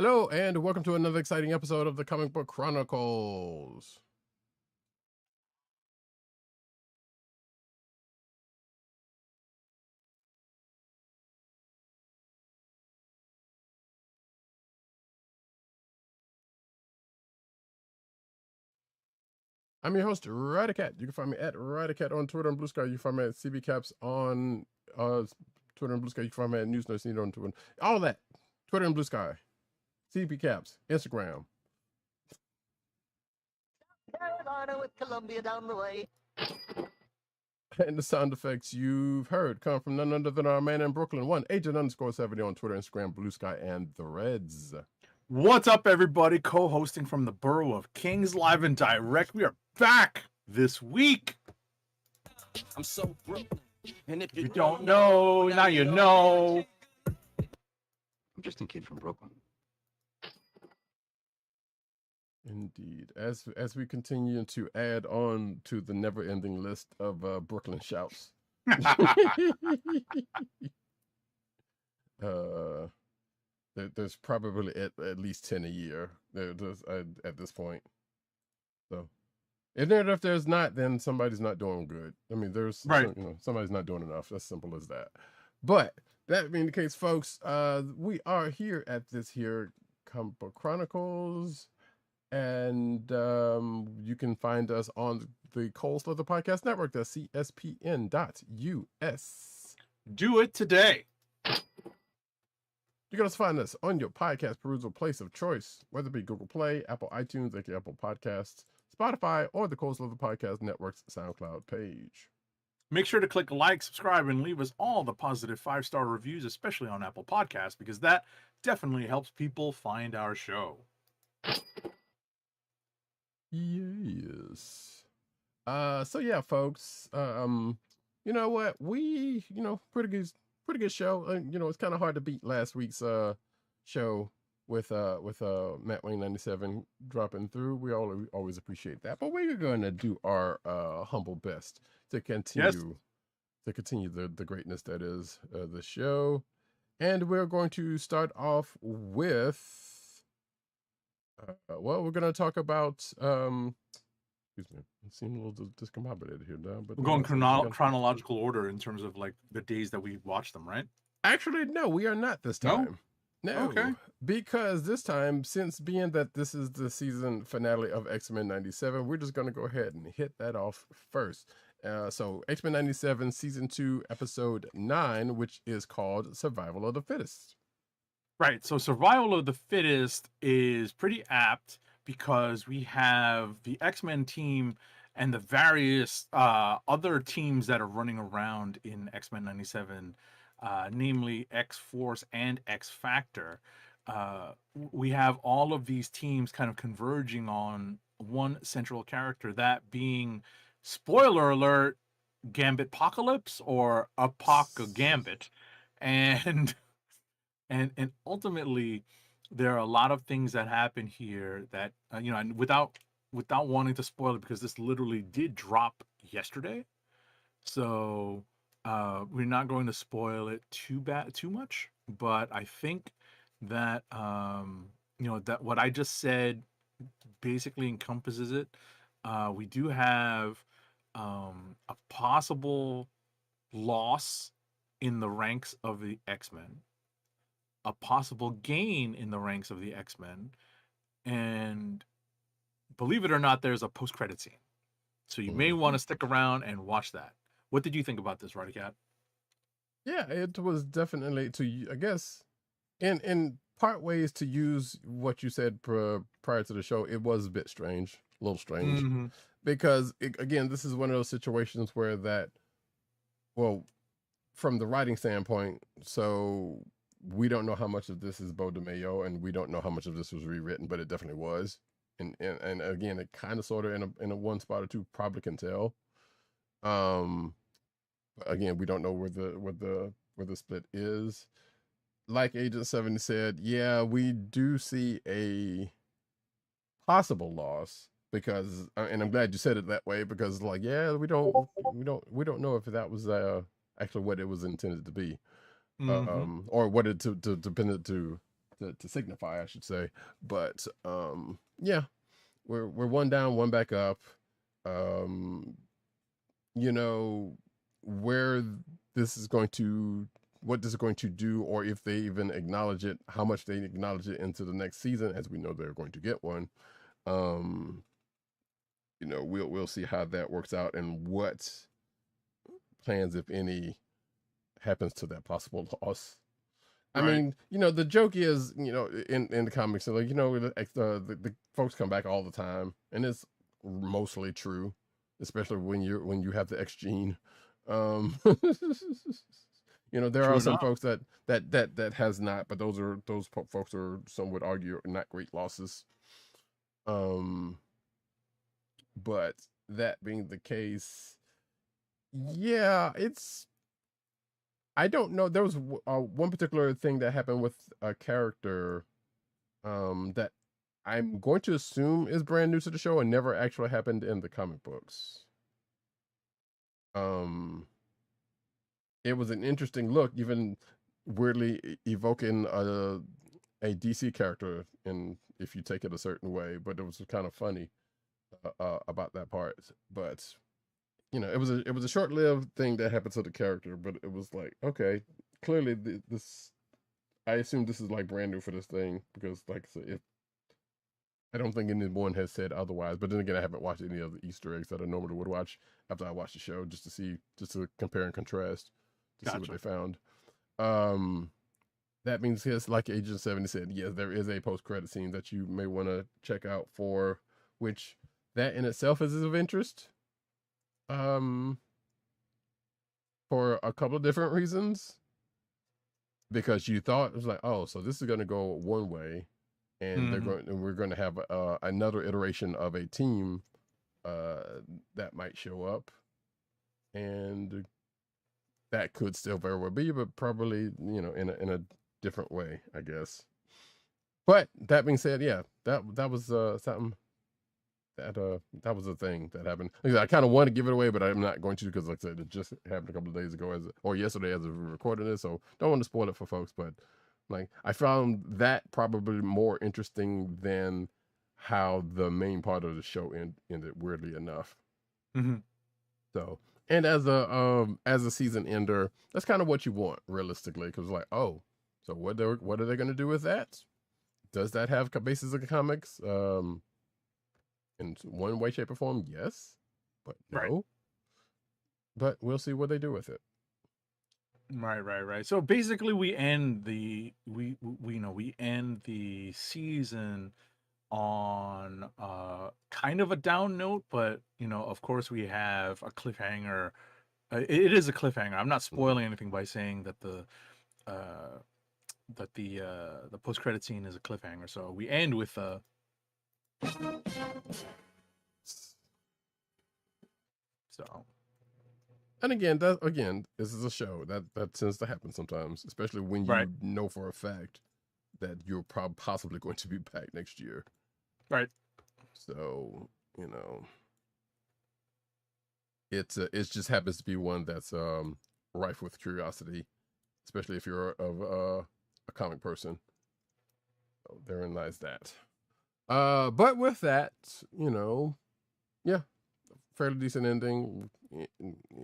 Hello, and welcome to another exciting episode of the Comic Book Chronicles. I'm your host, Roddykat. You can find me at Roddykat on Twitter and Blue Sky. You can find me at CBCaps on Twitter and Blue Sky. You can find me at News Nurse on Twitter. All that. Twitter and Blue Sky. CBCaps. Instagram. Carolina with Columbia down the way. And the sound effects you've heard come from none other than our man in Brooklyn, @agent_70 on Twitter, Instagram, Blue Sky, and Threads. What's up, everybody? Co-hosting from the borough of Kings, live and direct. We are back this week. I'm so broke. And if You don't know, now you know. I'm just a kid from Brooklyn. Indeed. As we continue to add on to the never-ending list of Brooklyn shouts. There's probably at least 10 a year at this point. So, and then if there's not, then somebody's not doing good. I mean, there's right. Somebody's not doing enough. As simple as that. But that being the case, folks, we are here at this here Comic Book Chronicles, and you can find us on the Cold Slither Podcast Network. That's CSPN.us. Do it today. You can also find us on your podcast perusal place of choice, whether it be Google Play, Apple iTunes, aka Apple Podcasts, Spotify, or the Cold Slither Podcast Network's SoundCloud page. Make sure to click like, subscribe, and leave us all the positive 5-star reviews, especially on Apple Podcasts, because that definitely helps people find our show. Yes. So yeah, folks. You know what? We, pretty good show. It's kind of hard to beat last week's show with Matt Wayne 97 dropping through. We always appreciate that. But we're going to do our humble best to continue the greatness that is the show. And we're going to start off with we're going to talk about excuse me, it seemed a little discombobulated here now, but We're going chronological order in terms of like the days that we watched them, right? Actually, no, we are not this time. No, Okay. Because this time, since being that this is the season finale of X-Men 97, we're just going to go ahead and hit that off first. So X-Men 97 season 2 episode 9, which is called Survival of the Fittest. Right. So Survival of the Fittest is pretty apt because we have the X-Men team and the various other teams that are running around in X-Men 97, namely X-Force and X-Factor. We have all of these teams kind of converging on one central character, that being, spoiler alert, Gambit-Pocalypse or Gambit. And ultimately, there are a lot of things that happen here that, and without wanting to spoil it, because this literally did drop yesterday. So we're not going to spoil it too much. But I think that, that what I just said basically encompasses it. We do have a possible loss in the ranks of the X-Men, a possible gain in the ranks of the X-Men, and believe it or not, there's a post-credit scene. So you may want to stick around and watch that. What did you think about this, Roddykat? Yeah, it was definitely, I guess, in part ways, to use what you said prior to the show, it was a bit strange, a little strange, because again, this is one of those situations where from the writing standpoint, so we don't know how much of this is Beau DeMayo, and we don't know how much of this was rewritten, but it definitely was. And again, it kind of sort of in a one spot or two probably can tell. But again, we don't know where the split is. Like Agent 70 said, yeah, we do see a possible loss, because, and I'm glad you said it that way, because we don't know if that was actually what it was intended to be. Or what it depended to to signify, I should say. But yeah, we're one down, one back up. You know, where this is going to, what this is going to do, or if they even acknowledge it, how much they acknowledge it into the next season, as we know they're going to get one. You know, we'll see how that works out and what plans, if any, happens to that possible loss. I mean, you know, the joke is, you know, in the comics, like, you know, the folks come back all the time, and it's mostly true, especially when you have the X gene. You know, there are some folks that has not, but those folks are, some would argue, not great losses. But that being the case, yeah, it's, I don't know. There was one particular thing that happened with a character that I'm going to assume is brand new to the show and never actually happened in the comic books. It was an interesting look, even weirdly evoking a DC character, in, if you take it a certain way, but it was kind of funny about that part. But you know, it was a short-lived thing that happened to the character, but it was like, okay, clearly this, I assume this is like brand new for this thing, because like I said, I don't think anyone has said otherwise. But then again, I haven't watched any of the Easter eggs that I normally would watch after I watch the show, just to compare and contrast, to see what they found. That means, yes, like Agent 70 said, yes, there is a post-credit scene that you may want to check out for, which that in itself is of interest. For a couple of different reasons, because you thought it was like, oh, so this is going to go one way, and we're going to have another iteration of a team that might show up, and that could still very well be, but probably, you know, in a different way, I guess. But that being said, yeah, that was something. That was a thing that happened. Like I kind of want to give it away, but I'm not going to, because like I said, it just happened a couple of days ago, or yesterday as we recorded this, so don't want to spoil it for folks. But like, I found that probably more interesting than how the main part of the show ended, weirdly enough. So, and as a season ender, that's kind of what you want, realistically, because like, oh, so what are they going to do with that? Does that have basis of the comics? In one way, shape, or form, yes, but no. Right. But we'll see what they do with it. Right. So basically, we end the season on kind of a down note, but you know, of course, we have a cliffhanger. It is a cliffhanger. I'm not spoiling anything by saying that the post-credit scene is a cliffhanger. So we end with so, and again, this is a show that tends to happen sometimes, especially when you know for a fact that you're possibly going to be back next year. Right. So, you know, it just happens to be one that's rife with curiosity, especially if you're a comic person. So therein lies that. But with that, you know, yeah, fairly decent ending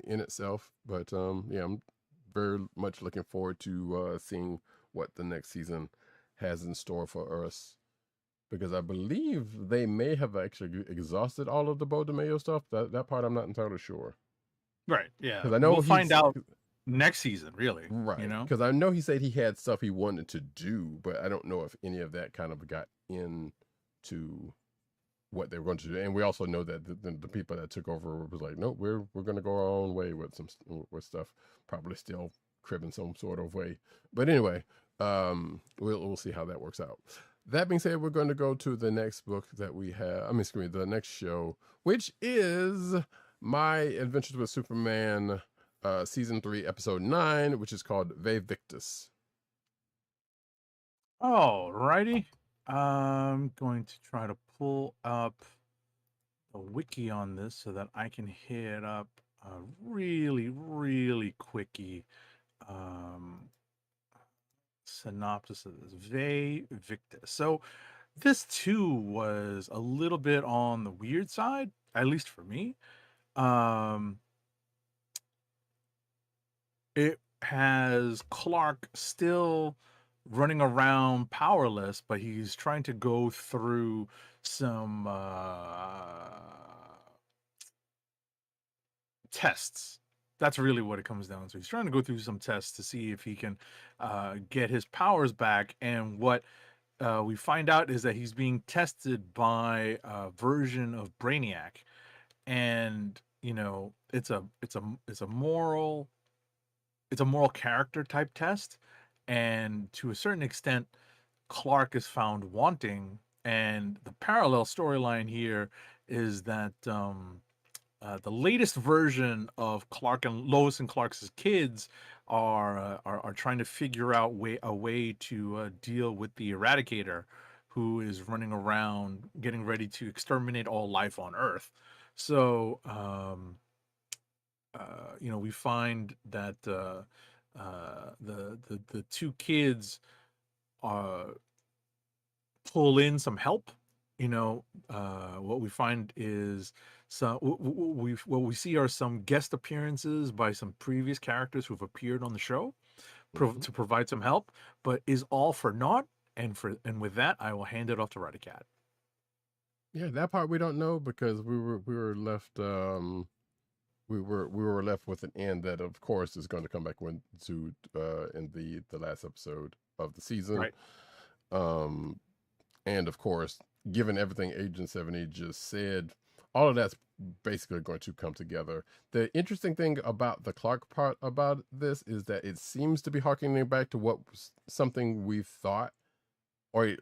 in itself. But yeah, I'm very much looking forward to seeing what the next season has in store for us, because I believe they may have actually exhausted all of the Beau DeMayo stuff. That part I'm not entirely sure. Right. Yeah. Because I know we'll find out next season, really. Right. You know, because I know he said he had stuff he wanted to do, but I don't know if any of that kind of got into what they were going to do. And we also know that the people that took over was like, no, we're going to go our own way with stuff, probably still cribbing some sort of way. But anyway, we'll see how that works out. That being said, we're going to go to the next book that we have. The next show, which is My Adventures with Superman, season 3, episode 9, which is called Vae Victus. All righty. I'm going to try to pull up a wiki on this so that I can hit up a really quickie synopsis of this. Vae Victus. So this too was a little bit on the weird side, at least for me. It has Clark still running around powerless, but he's trying to go through some tests. That's really what it comes down to. He's trying to go through some tests to see if he can get his powers back. And what we find out is that he's being tested by a version of Brainiac, and you know, it's a moral character type test, and to a certain extent, Clark is found wanting. And the parallel storyline here is that the latest version of Clark and Lois and Clark's kids are trying to figure out a way to deal with the Eradicator, who is running around getting ready to exterminate all life on Earth. So you know, we find that the two kids pull in some help. You know, what we find is what we see are some guest appearances by some previous characters who've appeared on the show to provide some help, but is all for naught. And with that, I will hand it off to Roddykat. Yeah, that part we don't know because we were left we were left with an end that of course is going to come back to in the last episode of the season. Right. And of course, given everything Agent 70 just said, all of that's basically going to come together. The interesting thing about the Clark part about this is that it seems to be harkening back to what was something we thought, or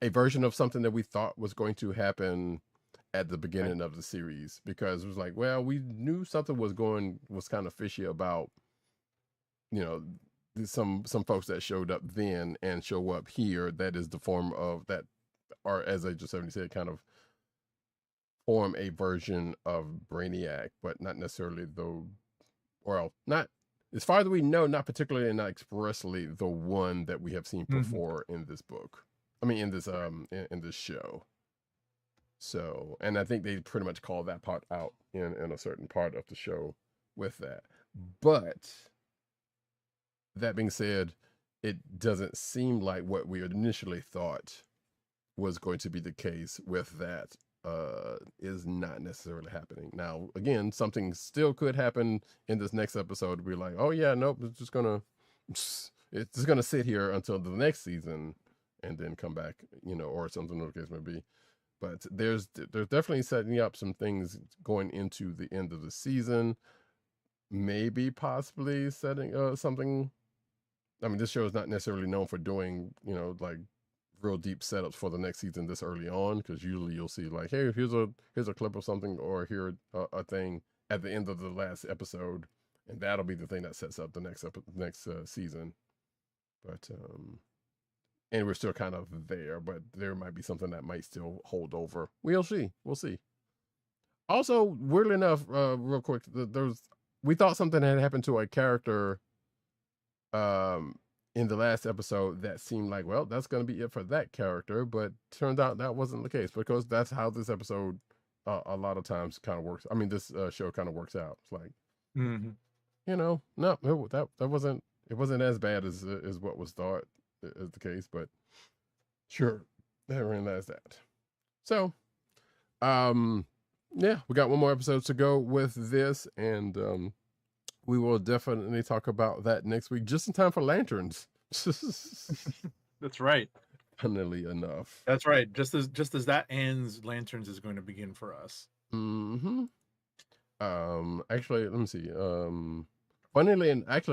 a version of something that we thought was going to happen at the beginning of the series, because it was like, well, we knew something was kind of fishy about, you know, some folks that showed up then and show up here. That is the form of that, or as Agent 70 said, kind of form a version of Brainiac, but not necessarily not as far as we know, not particularly and not expressly the one that we have seen before in this book. I mean, in this in this show. So, and I think they pretty much call that part out in a certain part of the show with that. But that being said, it doesn't seem like what we initially thought was going to be the case with that is not necessarily happening. Now, again, something still could happen in this next episode. We're like, oh yeah, nope, it's just gonna sit here until the next season and then come back, you know, or something, the case may be. But there's definitely setting up some things going into the end of the season. Maybe possibly setting something. I mean, this show is not necessarily known for doing, you know, like real deep setups for the next season this early on, because usually you'll see like, hey, here's a clip of something, or here a thing at the end of the last episode, and that'll be the thing that sets up the next season. But and we're still kind of there, but there might be something that might still hold over. We'll see. Also, weirdly enough, real quick, we thought something had happened to a character in the last episode that seemed like, well, that's going to be it for that character, but turned out that wasn't the case, because that's how this episode a lot of times kind of works. I mean, this show kind of works out. It's like, you know, no, that wasn't as bad as what was thought is the case, but sure, they realized that. So, yeah, we got one more episode to go with this, and we will definitely talk about that next week, just in time for Lanterns. That's right. Funnily enough. That's right. Just as that ends, Lanterns is going to begin for us. Actually, let me see. Funnily enough,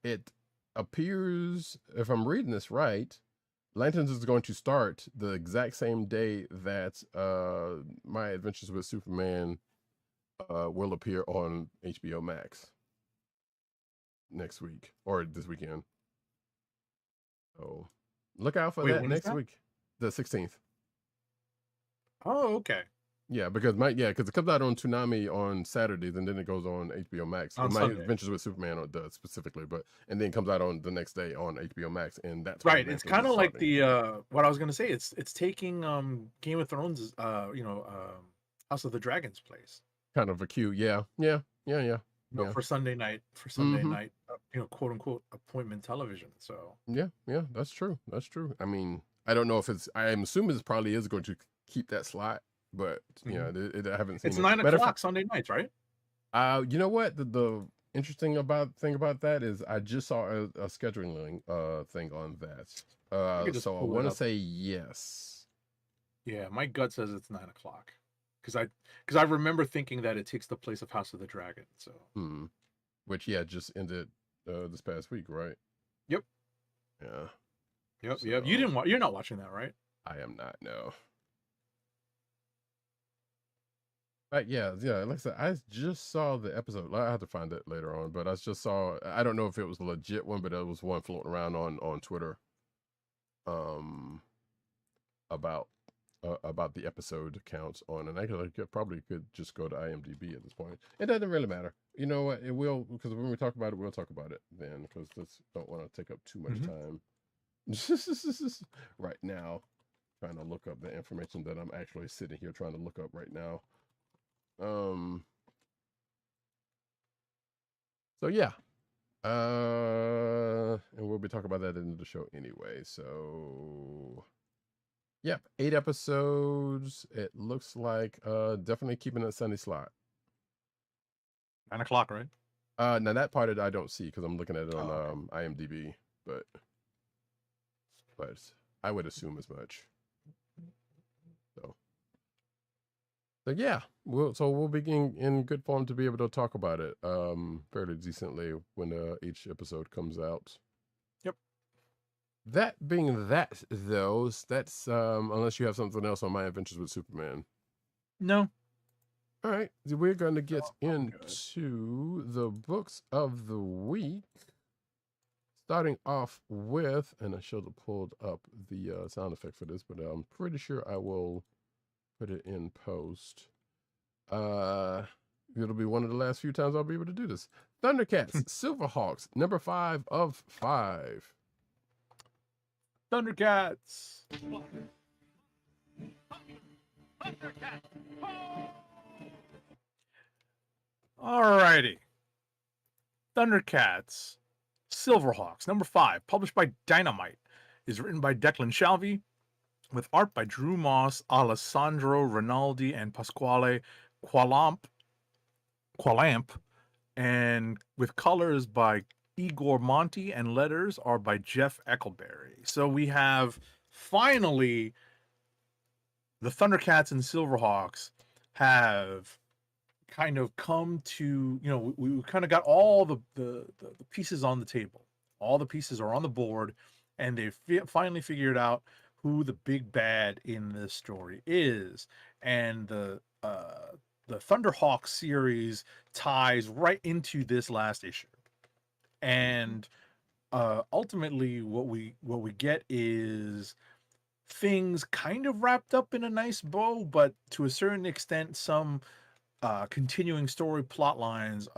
it appears, if I'm reading this right, Lanterns is going to start the exact same day that My Adventures with Superman will appear on HBO Max next week, or this weekend. So look out for that next week, the 16th. Oh, okay. Yeah, because it comes out on Toonami on Saturdays and then it goes on HBO Max. On My Sunday. Adventures with Superman does specifically, and then comes out on the next day on HBO Max, and that's Right. It's kind of like the what I was gonna say. It's taking Game of Thrones, House of the Dragon's place. kind of a cue. Yeah. For Sunday night, quote unquote appointment television. So Yeah, that's true. That's true. I mean, I don't know if I'm assuming it probably is going to keep that slot, but yeah, I haven't seen it's it. 9:00 Sunday nights, right? You know what? The interesting thing about that is I just saw a scheduling thing on that. So I want to say yes. Yeah, my gut says it's 9:00 because I remember thinking that it takes the place of House of the Dragon. So which just ended this past week, right? Yep. Yeah. Yep. You're not watching that, right? I am not. No. But yeah. Like I said, I just saw the episode. I have to find it later on, but I just saw. I don't know if it was a legit one, but it was one floating around on Twitter. About the episode counts on, and I probably could just go to IMDb at this point. It doesn't really matter. You know what? It will, because when we talk about it, we'll talk about it then, because this don't want to take up too much time right now. Trying to look up the information that I'm actually sitting here trying to look up right now. So yeah. And we'll be talking about that in the show anyway. So yep, 8 episodes. It looks like definitely keeping a Sunday slot. 9:00, right? Now that part I don't see because I'm looking at it on IMDb, but I would assume as much. So yeah, we'll be in good form to be able to talk about it fairly decently when each episode comes out. Yep. That being that, though, that's unless you have something else on My Adventures with Superman. No. All right, we're going to get into the books of the week. Starting off with, and I should have pulled up the sound effect for this, but I'm pretty sure I will put it in post. It'll be one of the last few times I'll be able to do this. ThunderCats, SilverHawks, number 5 of 5. ThunderCats. Alrighty. ThunderCats, SilverHawks, number 5, published by Dynamite, is written by Declan Shalvey, with art by Drew Moss, Alessandro Rinaldi, and Pasquale Qualamp, and with colors by Igor Monti, and letters are by Jeff Eckelberry. So we have finally the ThunderCats and SilverHawks have kind of come to, we kind of got all the pieces on the table. All the pieces are on the board, and they finally figured out who the big bad in this story is. And the Thunderhawk series ties right into this last issue. And ultimately what we get is things kind of wrapped up in a nice bow, but to a certain extent some continuing story plot lines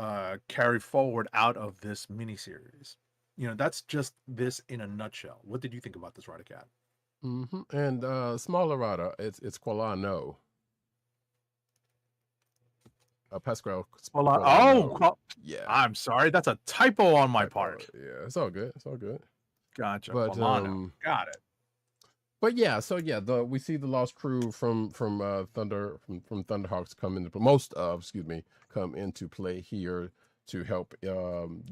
carry forward out of this miniseries. That's just this in a nutshell. What did you think about this, Roddykat? And small errata, it's Qualano. Pascal. Yeah. I'm sorry, that's a typo on my part. Yeah, it's all good. Gotcha. But got it. But yeah, so yeah, we see the lost crew from Thunderhawks come into play here to help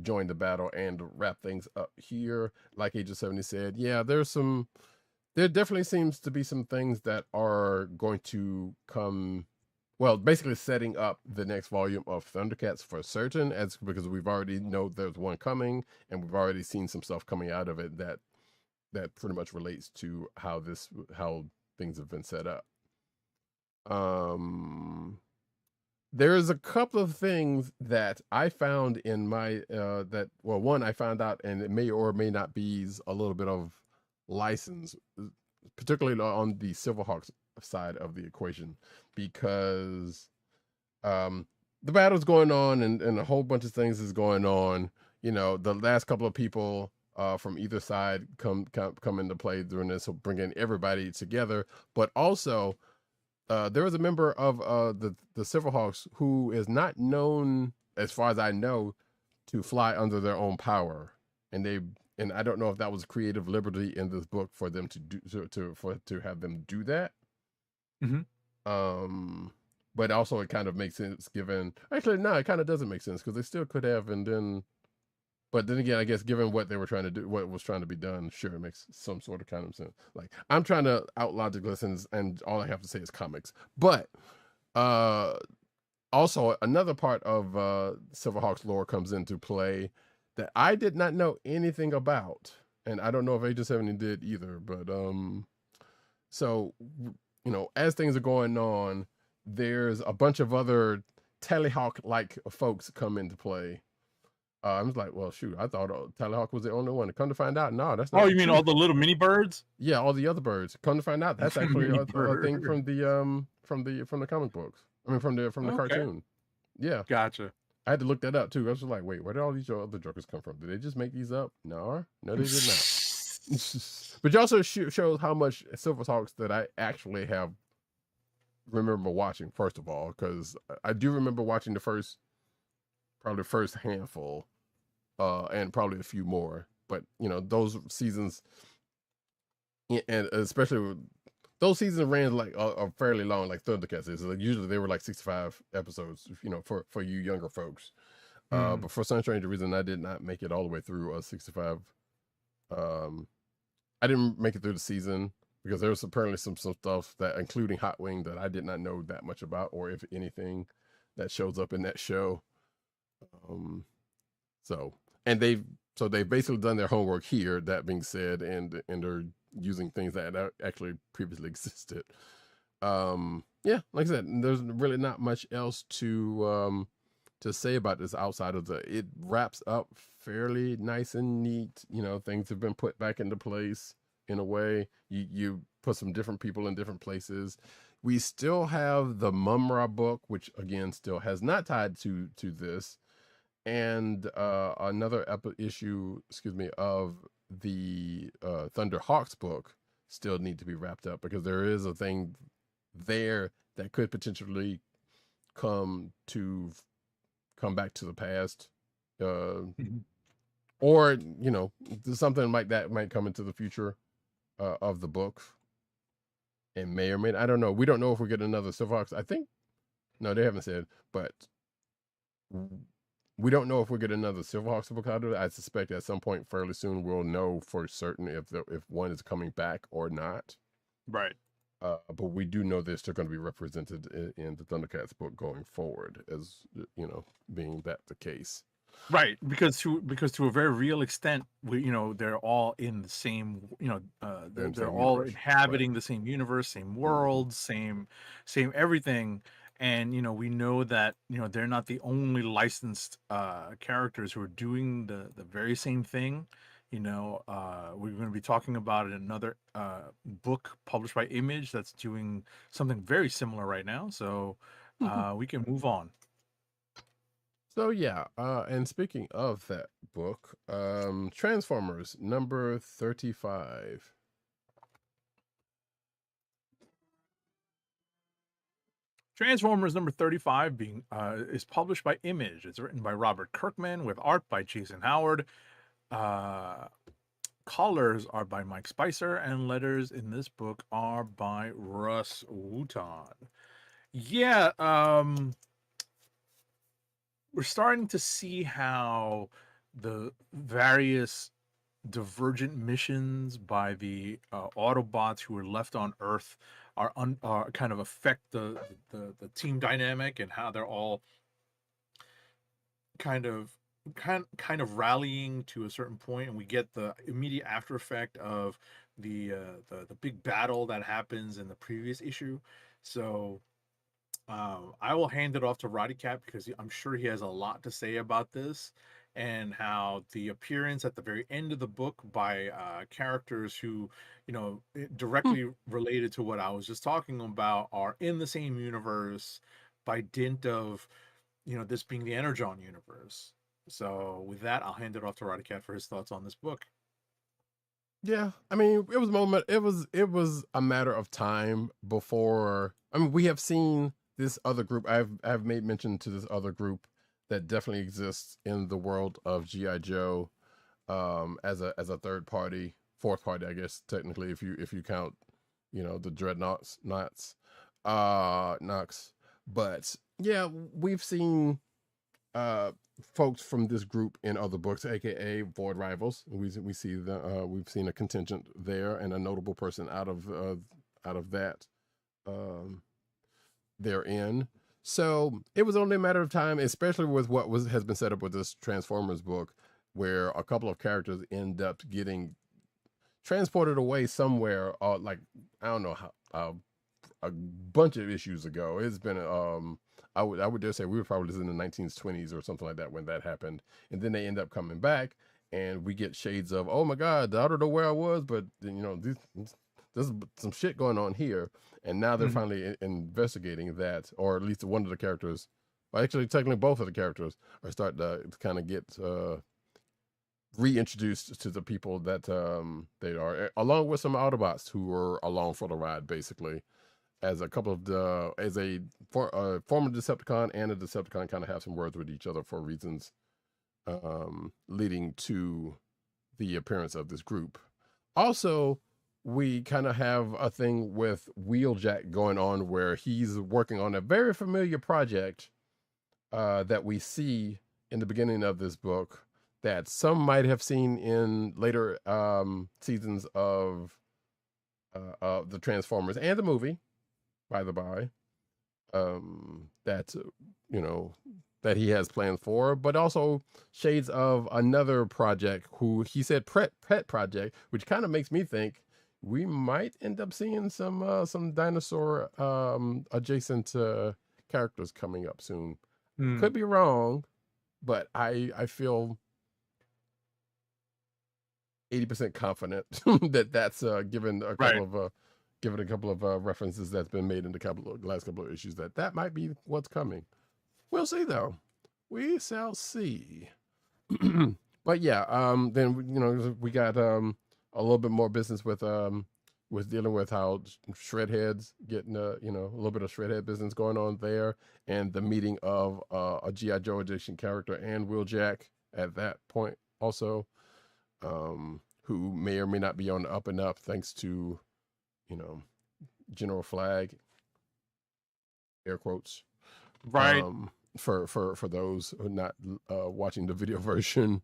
join the battle and wrap things up here. Like Agent 70 said, yeah, there definitely seems to be some things that are going to come, well, basically setting up the next volume of ThunderCats for certain, because we've already know there's one coming, and we've already seen some stuff coming out of it that pretty much relates to how things have been set up. There is a couple of things that I found in my one I found out, and it may or may not be a little bit of license, particularly on the SilverHawks side of the equation, because the battle's going on, and a whole bunch of things is going on. You know, the last couple of people from either side come into play during this, so bringing everybody together. But also, there was a member of the SilverHawks who is not known, as far as I know, to fly under their own power, and I don't know if that was creative liberty in this book for them to do to have them do that. But also it kind of makes sense given, actually no, it kind of doesn't make sense, because they still could have, but then again, I guess given what they were trying to do, what was trying to be done, sure, it makes some sort of kind of sense. Like, I'm trying to out logic lessons, and all I have to say is comics. But also another part of SilverHawks lore comes into play that I did not know anything about, and I don't know if Agent 70 did either. But so, you know, as things are going on, there's a bunch of other Tallyhawk-like folks come into play. I was like, well, shoot, I thought Tallyhawk was the only one. Come to find out, no, that's not. Oh, you mean all the little mini birds? Yeah, all the other birds. Come to find out, that's actually a thing from the comic books. I mean, from the cartoon. Yeah, gotcha. I had to look that up too. I was like, wait, where did all these other jokers come from? Did they just make these up? No, they did not. But it also shows how much SilverHawks that I actually have remember watching, first of all, because I do remember watching probably the first handful, and probably a few more. But you know, those seasons, and especially those seasons ran like are fairly long, like ThunderCats is. Like, usually they were like 65 episodes, you know, for you younger folks. But for some strange reason, I did not make it all the way through 65. I didn't make it through the season, because there was apparently some stuff that, including Hot Wing, that I did not know that much about, or if anything that shows up in that show. So they've basically done their homework here. That being said, and they're using things that actually previously existed. Yeah, like I said, there's really not much else to say about this outside of it wraps up fairly nice and neat. You know, things have been put back into place in a way. You put some different people in different places. We still have the Mumra book, which again still has not tied to this, and another issue, of the ThunderHawks book still need to be wrapped up, because there is a thing there that could potentially come back to the past, or you know, something like that might come into the future of the book, and may or may not, I don't know. We don't know if we get another SilverHawks. I think no, they haven't said, but we don't know if we get another SilverHawks book out of it. I suspect at some point fairly soon we'll know for certain if one is coming back or not. Right. But we do know they're still going to be represented in the ThunderCats book going forward, as you know, being that the case. Right, because to a very real extent, they're all in the same, they're all universe. inhabiting the same universe, same world, same everything. And we know that they're not the only licensed characters who are doing the very same thing. We're going to be talking about another book published by Image that's doing something very similar right now. So we can move on. So yeah, and speaking of that book, Transformers number 35. Transformers number 35 is published by Image. It's written by Robert Kirkman with art by Jason Howard. Colors are by Mike Spicer, and letters in this book are by Russ Wooton. Yeah, we're starting to see how the various divergent missions by the Autobots who are left on Earth are kind of affect the team dynamic, and how they're all kind of rallying to a certain point, and we get the immediate after effect of the big battle that happens in the previous issue. So I will hand it off to Roddykat, because I'm sure he has a lot to say about this, and how the appearance at the very end of the book by characters who, directly related to what I was just talking about are in the same universe by dint of, this being the Energon universe. So with that, I'll hand it off to Roddykat for his thoughts on this book. Yeah, I mean, it was moment. It was a matter of time before. I mean, we have seen this other group. I've made mention to this other group that definitely exists in the world of GI Joe, as a third party, fourth party, I guess technically, if you count, the Dreadnoughts, Knox. But yeah, we've seen folks from this group in other books, aka Void Rivals. We see we've seen a contingent there and a notable person out of that therein. So it was only a matter of time, especially with what has been set up with this Transformers book, where a couple of characters end up getting transported away somewhere, like, I don't know how, a bunch of issues ago. It's been I would dare say we were probably in the 1920s or something like that when that happened, and then they end up coming back, and we get shades of, oh my God, I don't know where I was, but there's some shit going on here, and now they're finally investigating that, or at least one of the characters, well, actually technically both of the characters are starting to kind of get reintroduced to the people that they are, along with some Autobots who were along for the ride, basically, as a couple of former Decepticon and a Decepticon kind of have some words with each other for reasons leading to the appearance of this group. Also, we kind of have a thing with Wheeljack going on where he's working on a very familiar project that we see in the beginning of this book that some might have seen in later seasons of the Transformers and the movie, by the by, that that he has plans for, but also shades of another project who he said pet project, which kind of makes me think we might end up seeing some dinosaur adjacent characters coming up soon. Could be wrong, but I feel 80% confident that that's given a couple of references that's been made in the last couple of issues, that might be what's coming. We'll see, though. We shall see. But yeah, then we got a little bit more business with dealing with how Shredhead's getting a little bit of Shredhead business going on there, and the meeting of a GI Joe edition character and Wheeljack at that point also, who may or may not be on the up and up thanks to General Flag, air quotes, right? For those who are not watching the video version.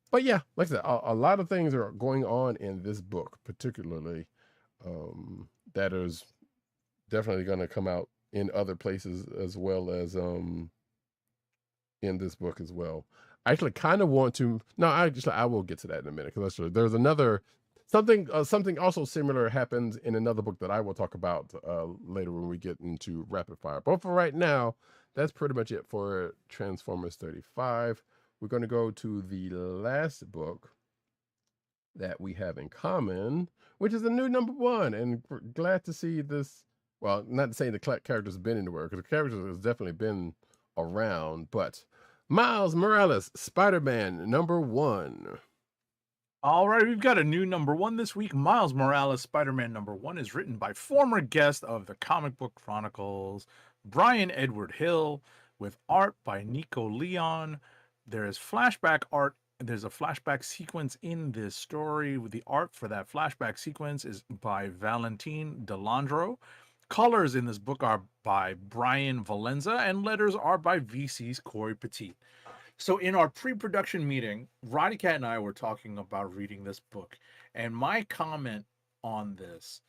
But yeah, like I said, a lot of things are going on in this book, particularly, that is definitely going to come out in other places as well as in this book as well. I actually kind of want to. No, I will get to that in a minute, because there's another something also similar happens in another book that I will talk about later when we get into rapid fire. But for right now, that's pretty much it for Transformers 35. We're going to go to the last book that we have in common, which is a new #1, and we're glad to see this. Well, not to say the character's been anywhere, because the character has definitely been around, but Miles Morales, Spider-Man #1. All right, we've got a new #1 this week. Miles Morales, Spider-Man #1 is written by former guest of the Comic Book Chronicles, Brian Edward Hill, with art by Nico Leon. There is flashback art. There's a flashback sequence in this story. With the art for that flashback sequence is by Valentin Delandro. Colors in this book are by Brian Valenza, and letters are by VC's Corey Petit. So in our pre-production meeting, Roddykat and I were talking about reading this book, and my comment on this,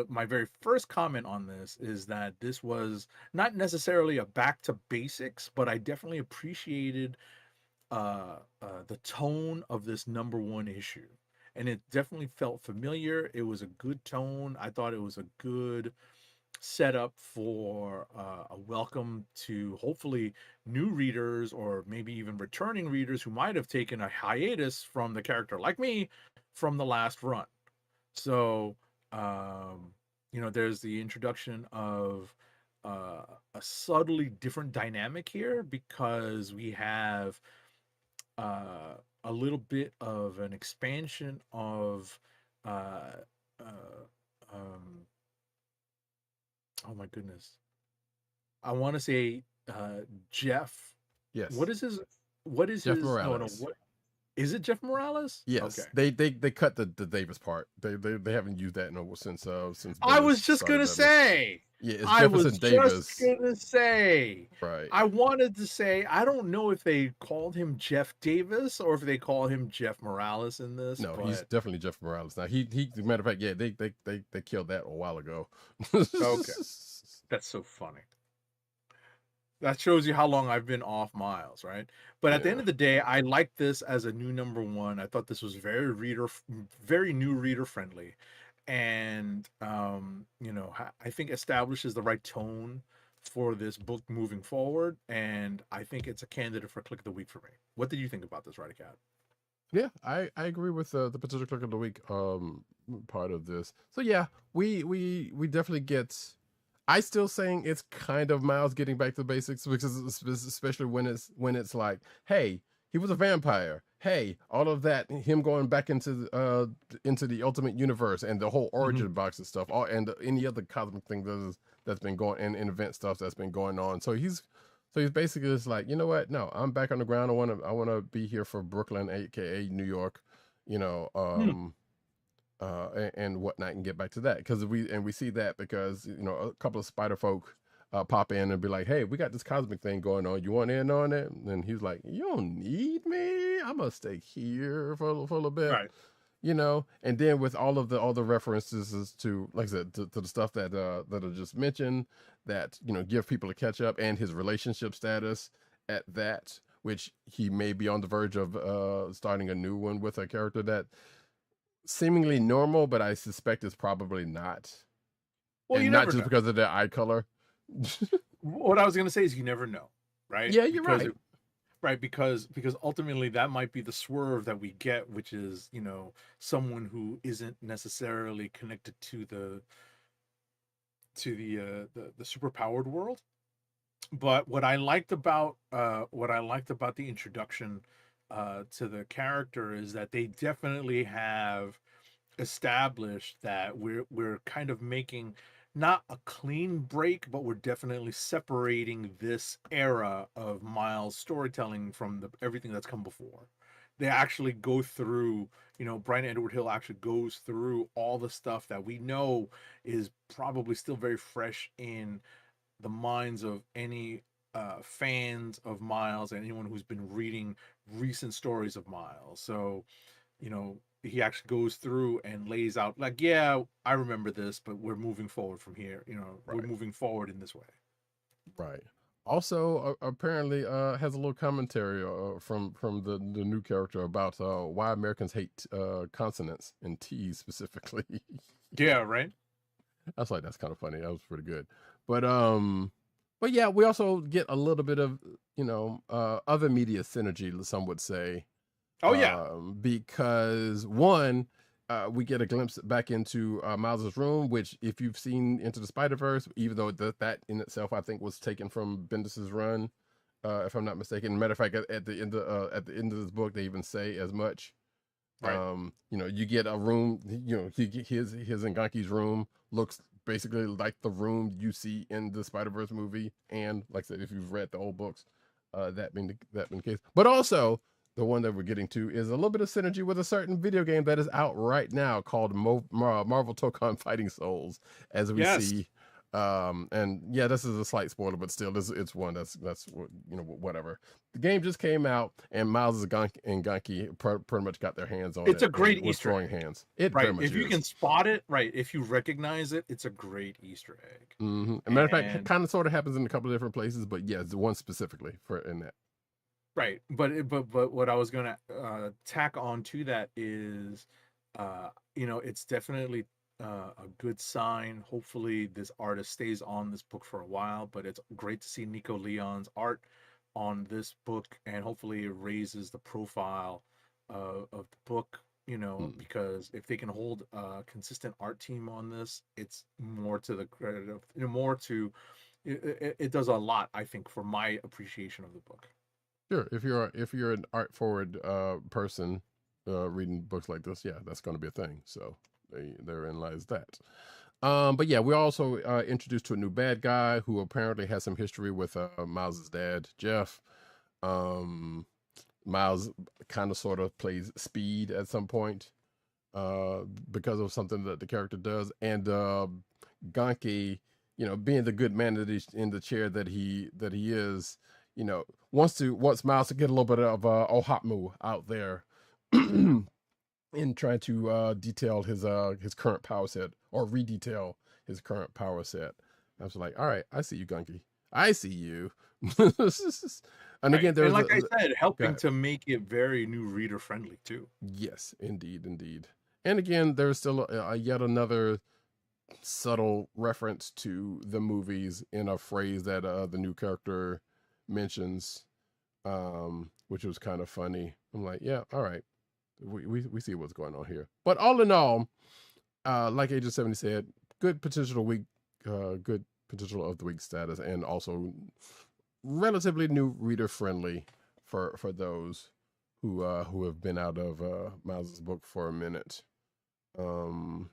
my very first comment on this, is that this was not necessarily a back to basics, but I definitely appreciated the tone of this #1 issue, and it definitely felt familiar. It was a good tone. I thought it was a good set up for a welcome to hopefully new readers or maybe even returning readers who might have taken a hiatus from the character like me from the last run. So, there's the introduction of a subtly different dynamic here because we have a little bit of an expansion of uh, uh, um, oh my goodness, I want to say Jeff. Yes. What is his? What is Jeff his? No, Morales. what is it? Jeff Morales? Yes, Okay. they cut the Davis part. They haven't used that since I Bendis was just started gonna that. say. Yeah, it's I was Jefferson Davis. just gonna say. Right. I wanted to say. I don't know if they called him Jeff Davis or if they call him Jeff Morales in this. No, but... he's definitely Jeff Morales. Now he matter of fact, yeah, they killed that a while ago. Okay. That's so funny. That shows you how long I've been off Miles, right? But at the end of the day, I like this as a new #1. I thought this was very new reader friendly, and I think establishes the right tone for this book moving forward. And I think it's a candidate for Click of the Week for me. What did you think about this, Roddykat? Yeah, I agree with the potential Click of the Week part of this. So yeah, we definitely get. I still saying it's kind of Miles getting back to the basics because especially when it's like, hey, he was a vampire. Hey, all of that, him going back into the Ultimate Universe and the whole origin box and stuff, and any other cosmic thing that's been going and event stuff that's been going on. So he's basically just like, you know what? No, I'm back on the ground. I wanna be here for Brooklyn, aka New York. And whatnot, and get back to that because we see that because a couple of spider folk pop in and be like, hey, we got this cosmic thing going on, you want in on it? And he's like, you don't need me, I'm gonna stay here for a little bit, Right. And then with all the references to, like I said, to the stuff that are just mentioned, that give people a catch up, and his relationship status at that, which he may be on the verge of starting a new one with a character that seemingly normal, but I suspect it's probably not. Well, and you not never just know. because of their eye color. What I was gonna say is you never know, right? Yeah, you're right. Right, because ultimately that might be the swerve that we get, which is someone who isn't necessarily connected to the superpowered world. But what I liked about the introduction to the character is that they definitely have established that we're kind of making not a clean break, but we're definitely separating this era of Miles storytelling from everything that's come before. They actually go through, Brian Edward Hill actually goes through all the stuff that we know is probably still very fresh in the minds of any fans of Miles and anyone who's been reading recent stories of Miles. So, he actually goes through and lays out like, yeah, I remember this, but we're moving forward from here. We're moving forward in this way. Right. Also, apparently, has a little commentary from the new character about why Americans hate consonants and T's specifically. Yeah, right. I was like, that's kind of funny. That was pretty good. But yeah, we also get a little bit of other media synergy, some would say. Oh yeah, because one, we get a glimpse back into Miles's room, which if you've seen Into the Spider-Verse, even though that in itself I think was taken from Bendis's run, if I'm not mistaken. Matter of fact, at the end of this book, they even say as much. right. You get a room. His Nganki's room looks basically like the room you see in the Spider-Verse movie, and like I said, if you've read the old books, that being the case. But also, the one that we're getting to is a little bit of synergy with a certain video game that is out right now called Marvel Tokon Fighting Souls, as we see. And yeah, this is a slight spoiler, but still, it's one that's whatever. The game just came out, and Miles and Ganki pretty much got their hands on it. It's a great Easter throwing egg. hands. It right. very much If you is. can spot it, right. If you recognize it, it's a great Easter egg. Mm-hmm. As a matter of fact, it kind of sort of happens in a couple of different places, but yeah, it's the one specifically in that. Right, but what I was gonna tack on to that is, it's definitely a good sign. Hopefully, this artist stays on this book for a while. But it's great to see Nico Leon's art on this book, and hopefully, it raises the profile of the book. Because if they can hold a consistent art team on this, it's more to the credit of more to it does a lot, I think, for my appreciation of the book. Sure, if you're an art forward person reading books like this, yeah, that's going to be a thing. So therein lies that. But yeah, we're also introduced to a new bad guy who apparently has some history with Miles's dad, Jeff. Miles kind of sort of plays Speed at some point because of something that the character does, and Ganke, being the good man that he's in the chair that he is, wants Miles to get a little bit of Ohapmu out there in trying to detail his current power set, or redetail his current power set. I was like, all right, I see you, Ganke. I see you. And again, there's like I said, helping to make it very new reader friendly too. Yes, indeed. And again, there's still yet another subtle reference to the movies in a phrase that the new character mentions, which was kind of funny. I'm like, yeah, all right, we see what's going on here. But all in all, like Agent 70 said, good potential of the week status, and also relatively new reader friendly for those who have been out of Miles's book for a minute.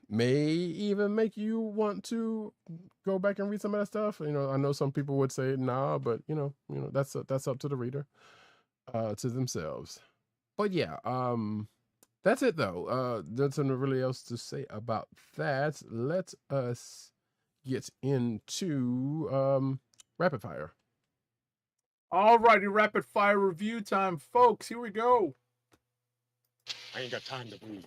May even make you want to go back and read some of that stuff. I know some people would say nah, but that's up to the reader, to themselves. But yeah, that's it though. There's nothing really else to say about that. Let us get into rapid fire. All righty, rapid fire review time, folks. Here we go. I ain't got time to breathe.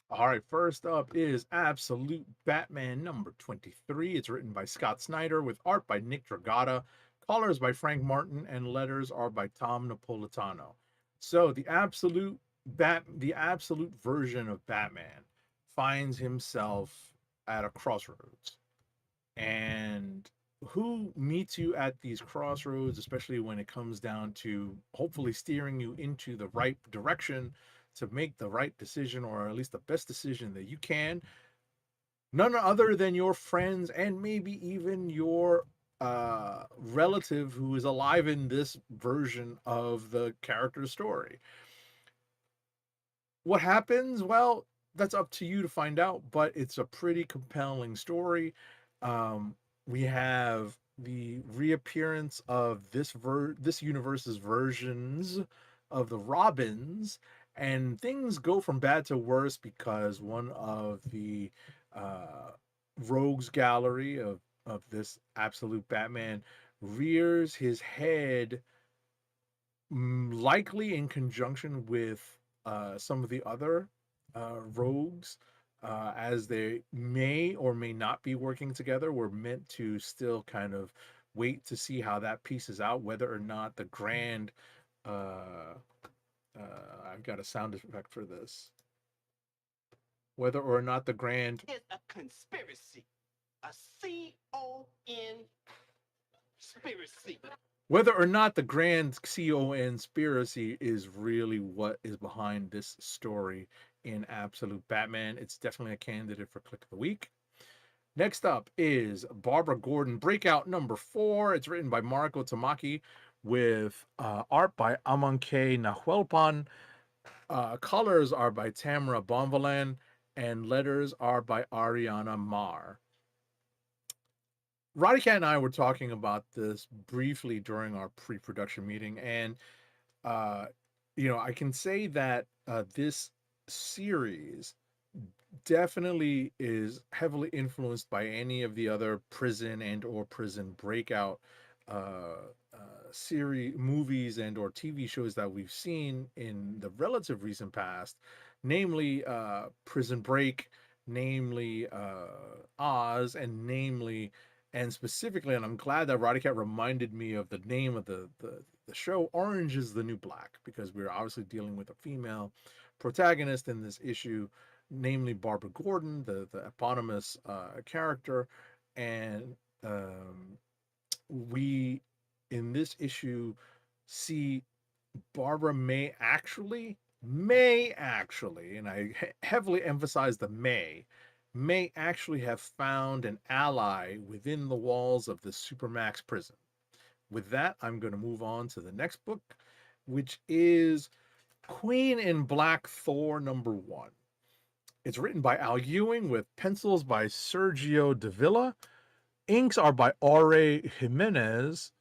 All right, first up is Absolute Batman number 23. It's written by Scott Snyder with art by Nick Dragotta, colors by Frank Martin, and letters are by Tom Napolitano. So the absolute version of Batman finds himself at a crossroads. And who meets you at these crossroads, especially when it comes down to hopefully steering you into the right direction to make the right decision, or at least the best decision that you can? None other than your friends, and maybe even your relative who is alive in this version of the character's story. What happens? Well, that's up to you to find out, but it's a pretty compelling story. We have the reappearance of this universe's versions of the Robins, and things go from bad to worse because one of the rogues gallery of this Absolute Batman rears his head, likely in conjunction with some of the other rogues, as they may or may not be working together. We're meant to still kind of wait to see how that pieces out, whether or not the grand I've got a sound effect for this. Whether or not the grand It's a conspiracy. A C-O-N conspiracy. Whether or not the grand conspiracy is really what is behind this story in Absolute Batman, it's definitely a candidate for Click of the Week. Next up is Barbara Gordon Breakout number 4. It's written by Marco Tamaki with art by Amanke Nahuelpan. Colors are by Tamara Bonvalan, and letters are by Ariana Mar. Roddykat and I were talking about this briefly during our pre-production meeting, and I can say that this series definitely is heavily influenced by any of the other prison and or prison breakout series, movies and or TV shows that we've seen in the relative recent past, namely Prison Break, namely Oz, and specifically, and I'm glad that Roddykat reminded me of the name of the show, Orange is the New Black, because we're obviously dealing with a female protagonist in this issue, namely Barbara Gordon, the eponymous character. And we, in this issue, see Barbara may actually, and I heavily emphasize the may actually have found an ally within the walls of the Supermax prison. With that, I'm going to move on to the next book, which is Queen in Black Thor #1. It's written by Al Ewing with pencils by Sergio Davila. Inks are by Aure Jimenez.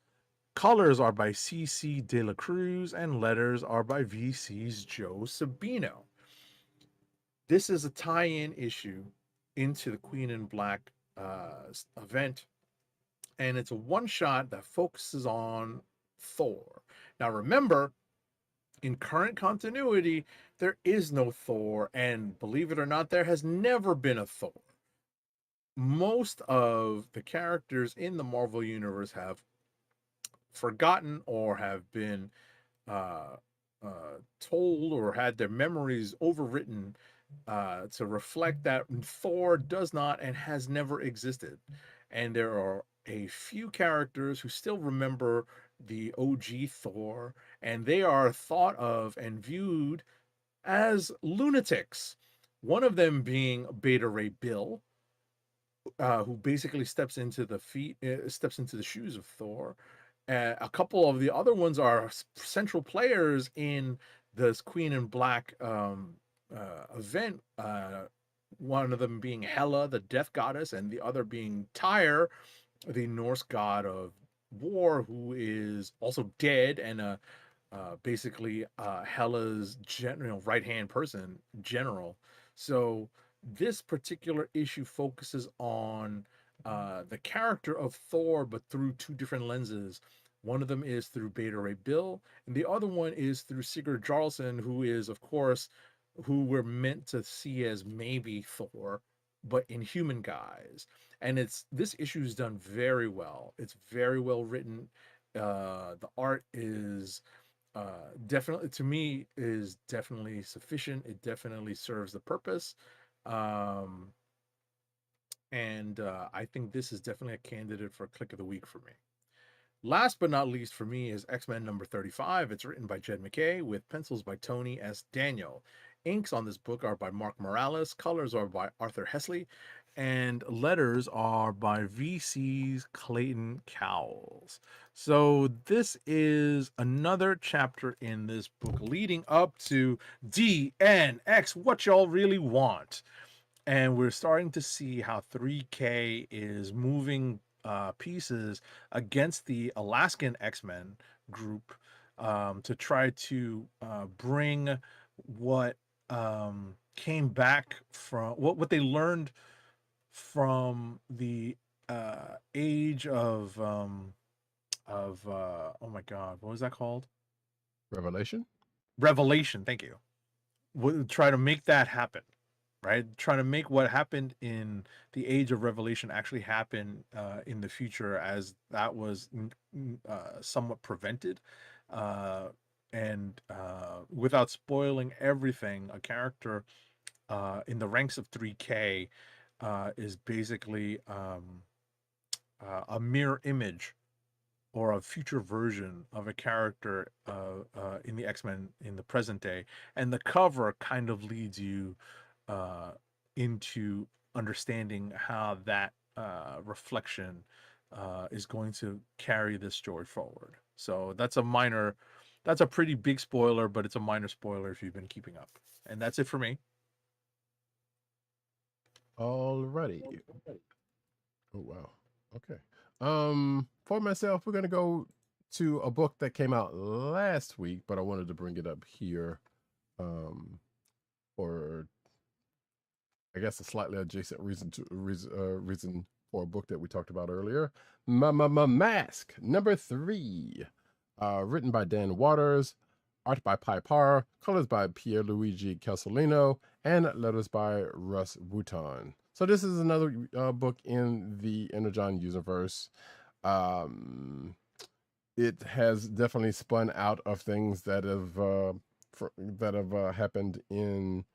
Colors are by CC De La Cruz, and letters are by VC's Joe Sabino. This is a tie-in issue into the Queen in Black event, and it's a one-shot that focuses on Thor. Now remember, in current continuity, there is no Thor, and believe it or not, there has never been a Thor. Most of the characters in the Marvel Universe have forgotten or have been told or had their memories overwritten to reflect that Thor does not and has never existed. And there are a few characters who still remember the OG Thor, and they are thought of and viewed as lunatics. One of them being Beta Ray Bill, who basically steps into the shoes of Thor. A couple of the other ones are central players in this Queen in Black event. One of them being Hela, the death goddess, and the other being Tyr, the Norse god of war, who is also dead, and basically Hela's right-hand person, general. So this particular issue focuses on the character of Thor, but through two different lenses. One of them is through Beta Ray Bill, and the other one is through Sigurd Jarlson, who is, of course, who we're meant to see as maybe Thor, but in human guise. And this issue is done very well. It's very well written. The art is definitely, to me, is definitely sufficient. It definitely serves the purpose. And I think this is definitely a candidate for Kliq of the Week for me. Last but not least for me is X-Men #35. It's written by Jed MacKay with pencils by Tony S. Daniel. Inks on this book are by Mark Morales. Colors are by Arthur Hesley. And letters are by VC's Clayton Cowles. So this is another chapter in this book leading up to DNX, what y'all really want. And we're starting to see how 3K is moving pieces against the Alaskan X-Men group to try to bring what came back from what they learned from the age of oh my god, what was that called? Revelation. Thank you. We'll try to make that happen, right? Trying to make what happened in the Age of Revelation actually happen in the future, as that was somewhat prevented. And without spoiling everything, a character in the ranks of 3K is basically a mirror image or a future version of a character in the X-Men in the present day. And the cover kind of leads you into understanding how that reflection is going to carry this story forward. So that's a pretty big spoiler, but it's a minor spoiler if you've been keeping up. And that's it for me. Alrighty. Oh wow. Okay. For myself, we're gonna go to a book that came out last week, but I wanted to bring it up here, for I guess a slightly adjacent reason for a book that we talked about earlier. Mask #3, written by Dan Waters, art by Pi Par, colors by Pierluigi Casolino, and letters by Russ Wooton. So this is another book in the Energon universe. It has definitely spun out of things that have that have happened in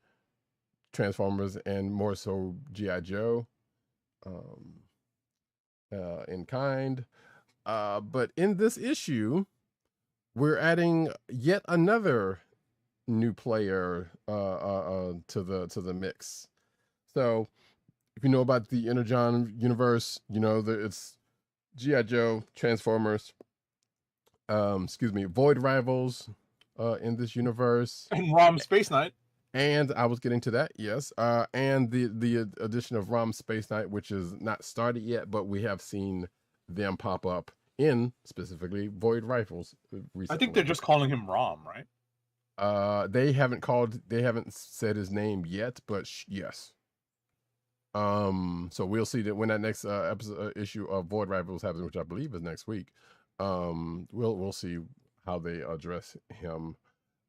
Transformers and more so G.I. Joe in kind. But in this issue, we're adding yet another new player to the mix. So if you know about the Energon universe, you know that it's G.I. Joe, Transformers, Void Rivals in this universe. And Rom Space Knight. And I was getting to that, yes. And the addition of Rom Space Knight, which is not started yet, but we have seen them pop up in specifically Void Rifles recently. I think they're just calling him Rom, right? They haven't said his name yet, but yes. So we'll see that when that next issue of Void Rivals happens, which I believe is next week. We'll see how they address him.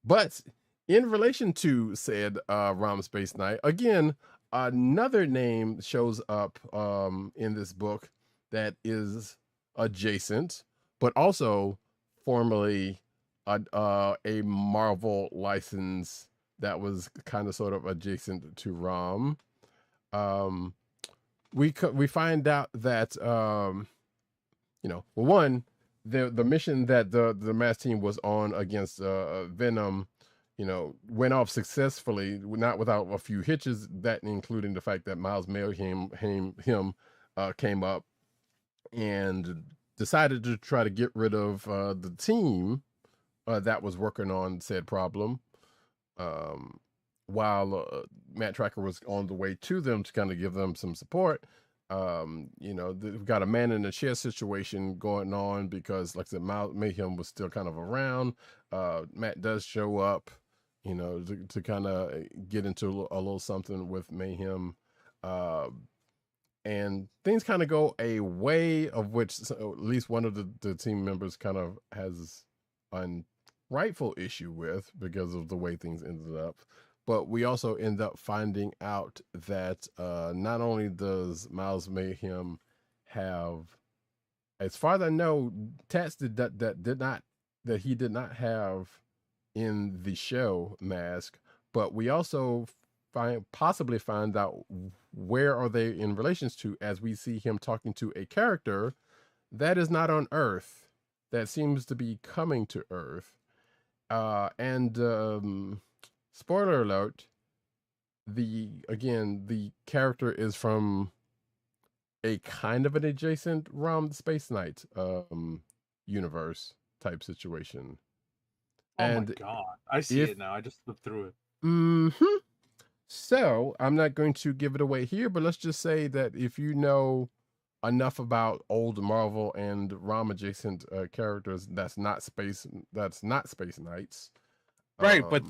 But in relation to said Rom Space Knight, again, another name shows up in this book that is adjacent, but also formerly a Marvel license that was kind of sort of adjacent to Rom. We find out that one, the mission that the mass team was on against Venom, went off successfully, not without a few hitches, that including the fact that Miles Mayhem came up and decided to try to get rid of the team that was working on said problem, while Matt Tracker was on the way to them to kind of give them some support. We've got a man in a chair situation going on because, like I said, Miles Mayhem was still kind of around. Matt does show up, to kind of get into a little something with Mayhem. And things kind of go a way of which at least one of the team members kind of has a rightful issue with because of the way things ended up. But we also end up finding out that not only does Miles Mayhem have, as far as I know, tats that he did not have in the show mask, but we also possibly find out where are they in relations to, as we see him talking to a character that is not on Earth, that seems to be coming to Earth. Spoiler alert, the character is from a kind of an adjacent Rom Space Knight universe type situation. Oh my god, I see it now. I just flipped through it. Mm-hmm. So I'm not going to give it away here, but let's just say that if you know enough about old Marvel and Rom adjacent characters, that's not Space Knights. Right, but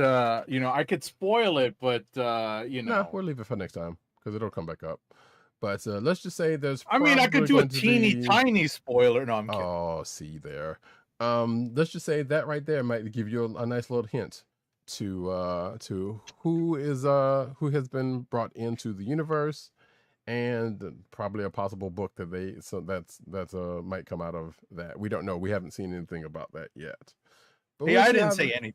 I could spoil it, but No, we'll leave it for next time because it'll come back up. But let's just say there's. I could do a tiny spoiler. No, I'm kidding. Oh, see there. Let's just say that right there might give you a nice little hint to who has been brought into the universe, and probably a possible book that's might come out of that. We don't know. We haven't seen anything about that yet. But hey, I didn't say anything.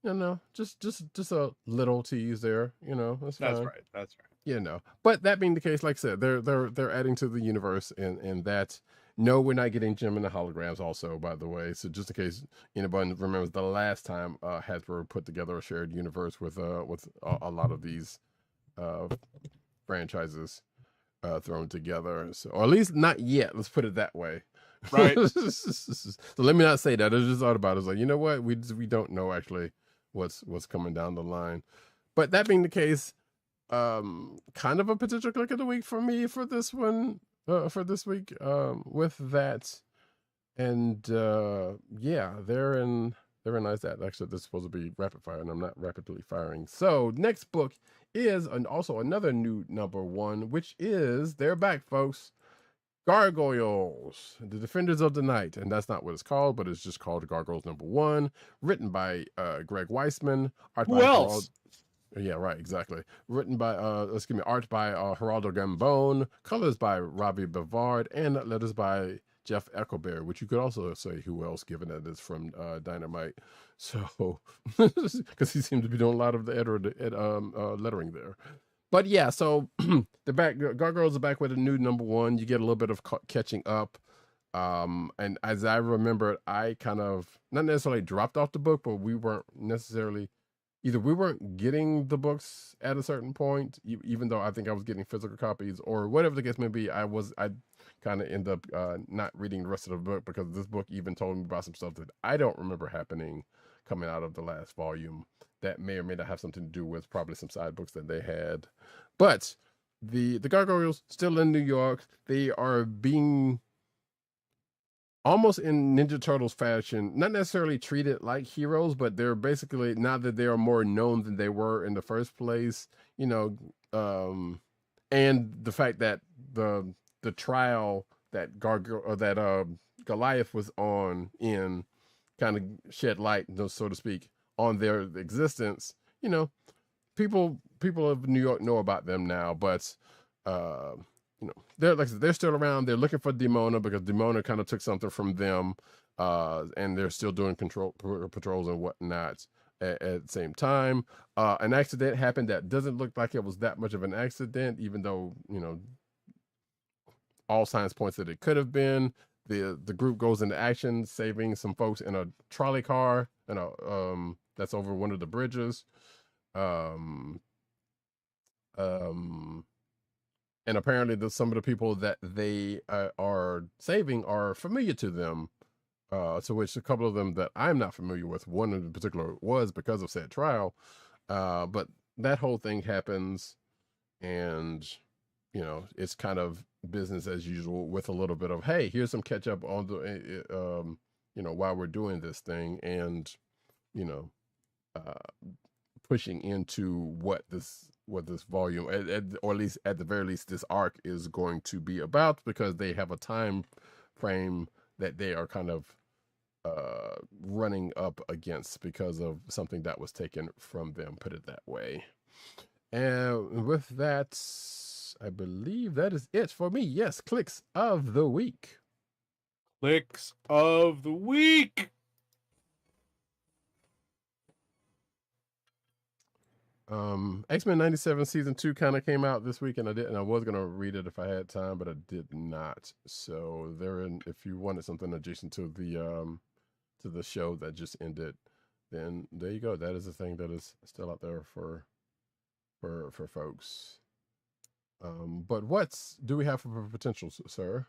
No. Just a little tease there. That's fine. That's right. But that being the case, like I said, they're adding to the universe, and that. No, we're not getting Jim and the holograms. Also, by the way, so just in case anybody remembers, the last time Hasbro put together a shared universe with a lot of these franchises thrown together, or at least not yet. Let's put it that way. Right. So let me not say that. I just thought about it. It's like, you know what? We don't know actually what's coming down the line. But that being the case, kind of a potential click of the week for me for this one. For this week, with that, and therein lies that. Actually, this is supposed to be rapid fire, and I'm not rapidly firing. So next book is also another new #1, which is they're back, folks. Gargoyles, the Defenders of the Night, and that's not what it's called, but it's just called Gargoyles #1, written by Greg Weisman, art by else? Yeah, right, exactly. Written by, art by Geraldo Gambone, colors by Robbie Bavard, and letters by Jeff Eckleberry, which you could also say who else, given that it's from Dynamite. So, because he seemed to be doing a lot of the lettering there. But yeah, so the back Gargoyles are back with a new #1. You get a little bit of catching up. And as I remember, I kind of not necessarily dropped off the book, but we weren't necessarily either we weren't getting the books at a certain point, even though I think I was getting physical copies or whatever the case may be. I kind of end up not reading the rest of the book because this book even told me about some stuff that I don't remember happening coming out of the last volume that may or may not have something to do with probably some side books that they had. But the Gargoyles still in New York. They are being almost in Ninja Turtles fashion, not necessarily treated like heroes, but they're basically, now that they are more known than they were in the first place, you know, and the fact that the trial that Goliath was on in kind of shed light, so to speak, on their existence. You know, people of New York know about them now, but you know, they're still around. They're looking for Demona because Demona kind of took something from them, and they're still doing patrols and whatnot at the same time. An accident happened that doesn't look like it was that much of an accident, even though, you know, all signs points that it could have been. The group goes into action, saving some folks in a trolley car, and that's over one of the bridges. And apparently some of the people that they are saving are familiar to them, to which a couple of them that I'm not familiar with, one in particular was because of said trial. But that whole thing happens, and, you know, it's kind of business as usual with a little bit of, hey, here's some catch up on the, you know, while we're doing this thing, and, you know, pushing into what this volume, or at least at the very least this arc, is going to be about, because they have a time frame that they are kind of running up against because of something that was taken from them, put it that way. And with that, I believe that is it for me. Yes, Kliqs of the week. Kliqs of the week. X-Men 97 season 2 kind of came out this week, and I was gonna read it if I had time, but I did not. So if you wanted something adjacent to the show that just ended, then there you go. That is a thing that is still out there for folks. But what do we have for potentials, sir?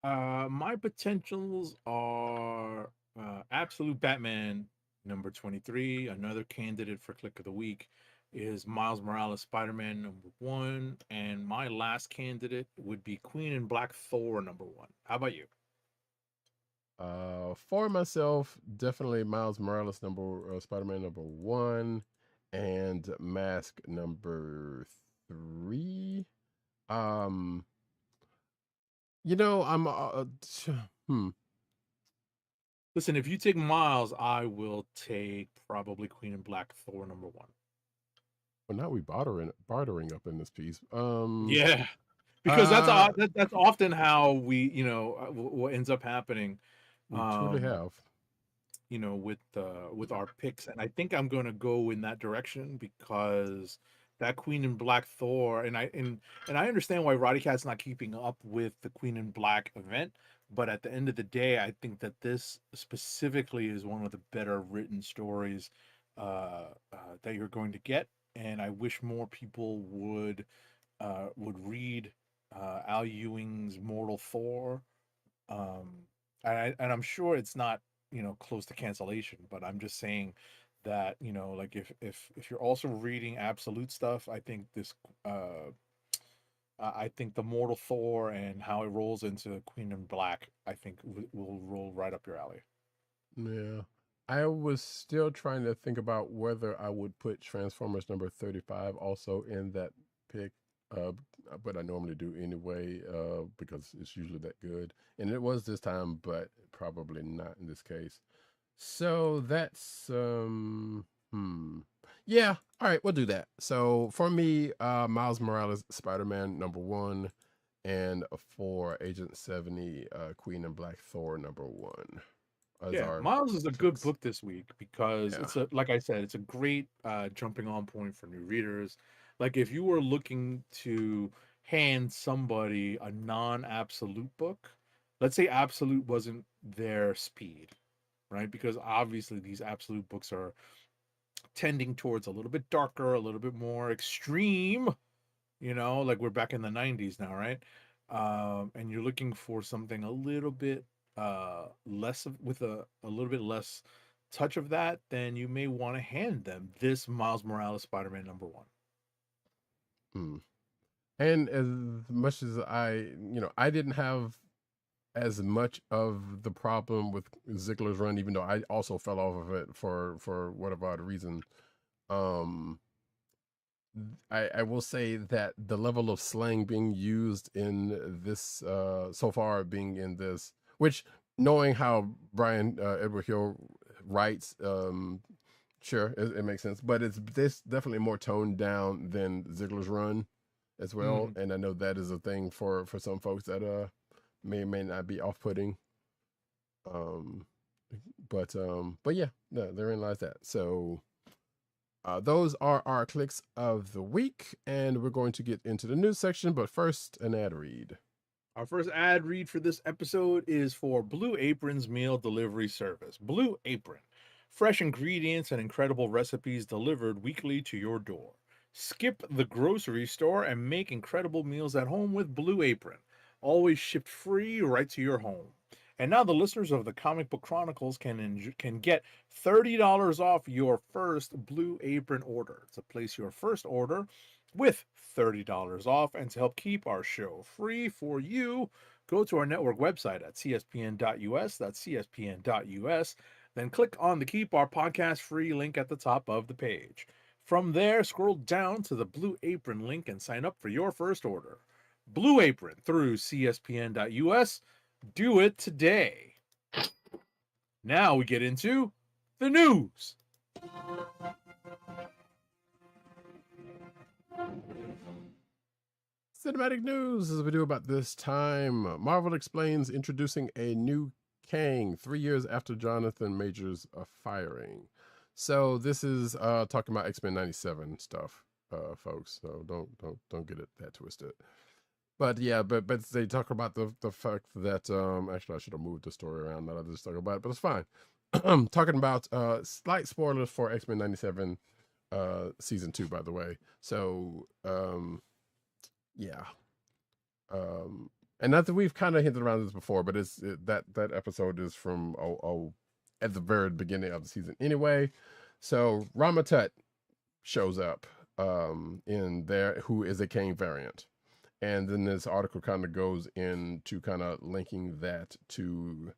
My potentials are Absolute Batman number 23. Another candidate for Kliq of the week is Miles Morales Spider-Man number 1, and my last candidate would be Queen in Black Thor number 1. How about you? For myself, definitely Miles Morales Spider-Man number 1, and Mask number 3. You know, I'm Listen, if you take Miles, I will take probably Queen in Black Thor number 1. Well, now we bartering up in this piece. Yeah, because that's often how we, you know, what ends up happening. We truly have. You know, with our picks, and I think I'm going to go in that direction because that Queen in Black Thor, and I understand why Roddykat's not keeping up with the Queen in Black event, but at the end of the day, I think that this specifically is one of the better written stories that you're going to get, and I wish more people would read Al Ewing's Mortal Thor, and I'm sure it's not, you know, close to cancellation, but I'm just saying that, you know, like if you're also reading Absolute stuff, I think this I think the Mortal Thor and how it rolls into Queen in Black, I think will roll right up your alley. Yeah. I was still trying to think about whether I would put Transformers number 35 also in that pick, but I normally do anyway, because it's usually that good. And it was this time, but probably not in this case. So that's yeah, all right, we'll do that. So for me, Miles Morales Spider-Man number 1, and for Agent 70, Queen and Black Thor #1. As Yeah, our Miles is a good picks. book this week because Yeah. it's a like I said, it's a great jumping on point for new readers. Like if you were looking to hand somebody a non-absolute book, let's say absolute wasn't their speed, right? Because obviously these absolute books are tending towards a little bit darker, a little bit more extreme, like we're back in the 90s now, right? And you're looking for something a little bit less of with a little bit less touch of that, then you may want to hand them this Miles Morales Spider-Man #1. Mm. And as much as I didn't have as much of the problem with Ziegler's run, even though I also fell off of it for whatever other reason. I will say that the level of slang being used in this so far being in this, which knowing how Brian Edward Hill writes, sure, it makes sense, but it's this definitely more toned down than Ziegler's run as well, and I know that is a thing for some folks that may or may not be off-putting. But yeah, no, therein lies that. So those are our Kliqs of the week, and we're going to get into the news section, but first, an ad read. Our first ad read for this episode is for Blue Apron's meal delivery service. Blue Apron. Fresh ingredients and incredible recipes delivered weekly to your door. Skip the grocery store and make incredible meals at home with Blue Apron. Always shipped free right to your home. And now the listeners of the Comic Book Chronicles can get $30 off your first Blue Apron order. To place your first order with $30 off and to help keep our show free for you, go to our network website at cspn.us. That's cspn.us. Then click on the Keep Our Podcast Free link at the top of the page. From there, scroll down to the Blue Apron link and sign up for your first order. Blue Apron through cspn.us. Do it today. Now we get into the news. Cinematic news, as we do about this time. Marvel explains introducing a new Kang 3 years after Jonathan Majors' firing. So this is talking about X-Men 97 stuff, folks. So don't get it that twisted. But yeah, but they talk about the fact that actually I should have moved the story around. Not I just talk about it, but it's fine. Talking about slight spoilers for X-Men 97 season 2, by the way. So yeah, and not that we've kind of hinted around this before, but that episode is from at the very beginning of the season anyway. So Ramatut shows up in there, who is a Kang variant. And then this article kind of goes into kind of linking that to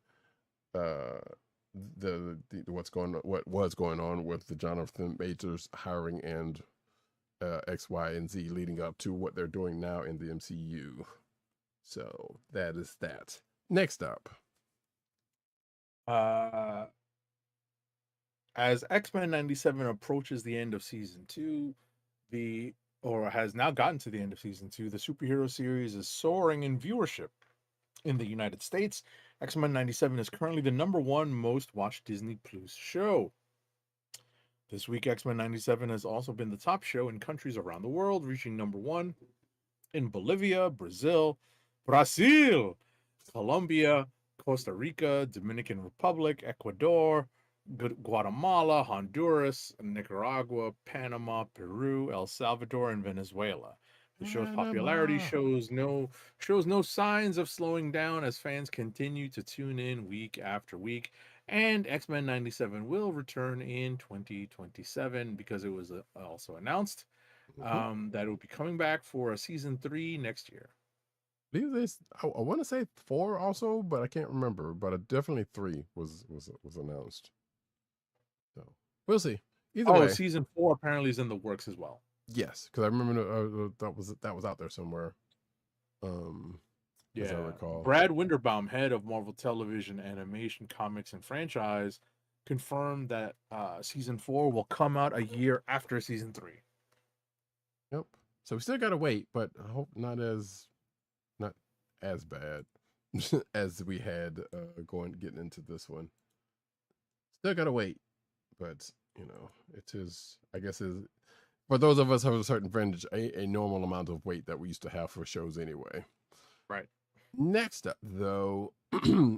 what was going on with the Jonathan Majors hiring and X, Y, and Z leading up to what they're doing now in the MCU. So that is that. Next up. As X-Men 97 approaches the end of season 2, or has now gotten to the end of season 2, the superhero series is soaring in viewership. In the United States, X-Men 97 is currently the #1 most watched Disney Plus show. This week, X-Men 97 has also been the top show in countries around the world, reaching #1 in Bolivia, Brazil, Colombia, Costa Rica, Dominican Republic, Ecuador, Guatemala, Honduras, Nicaragua, Panama, Peru, El Salvador, and Venezuela. The show's popularity shows no signs of slowing down as fans continue to tune in week after week. And X-Men 97 will return in 2027 because it was also announced that it will be coming back for a season 3 next year. I believe this. I want to say 4 also, but I can't remember. But definitely 3 was announced. So we'll see. Either way, season 4 apparently is in the works as well. Yes, because I remember that was out there somewhere. As I recall. Brad Winderbaum, head of Marvel Television, Animation, Comics, and Franchise, confirmed that season 4 will come out a year after season 3. Yep. So we still gotta wait, but I hope not as bad as we had getting into this one. Still gotta wait, but you know, it is, I guess, is for those of us who have a certain vintage, a normal amount of wait that we used to have for shows anyway. Right. Next up, though,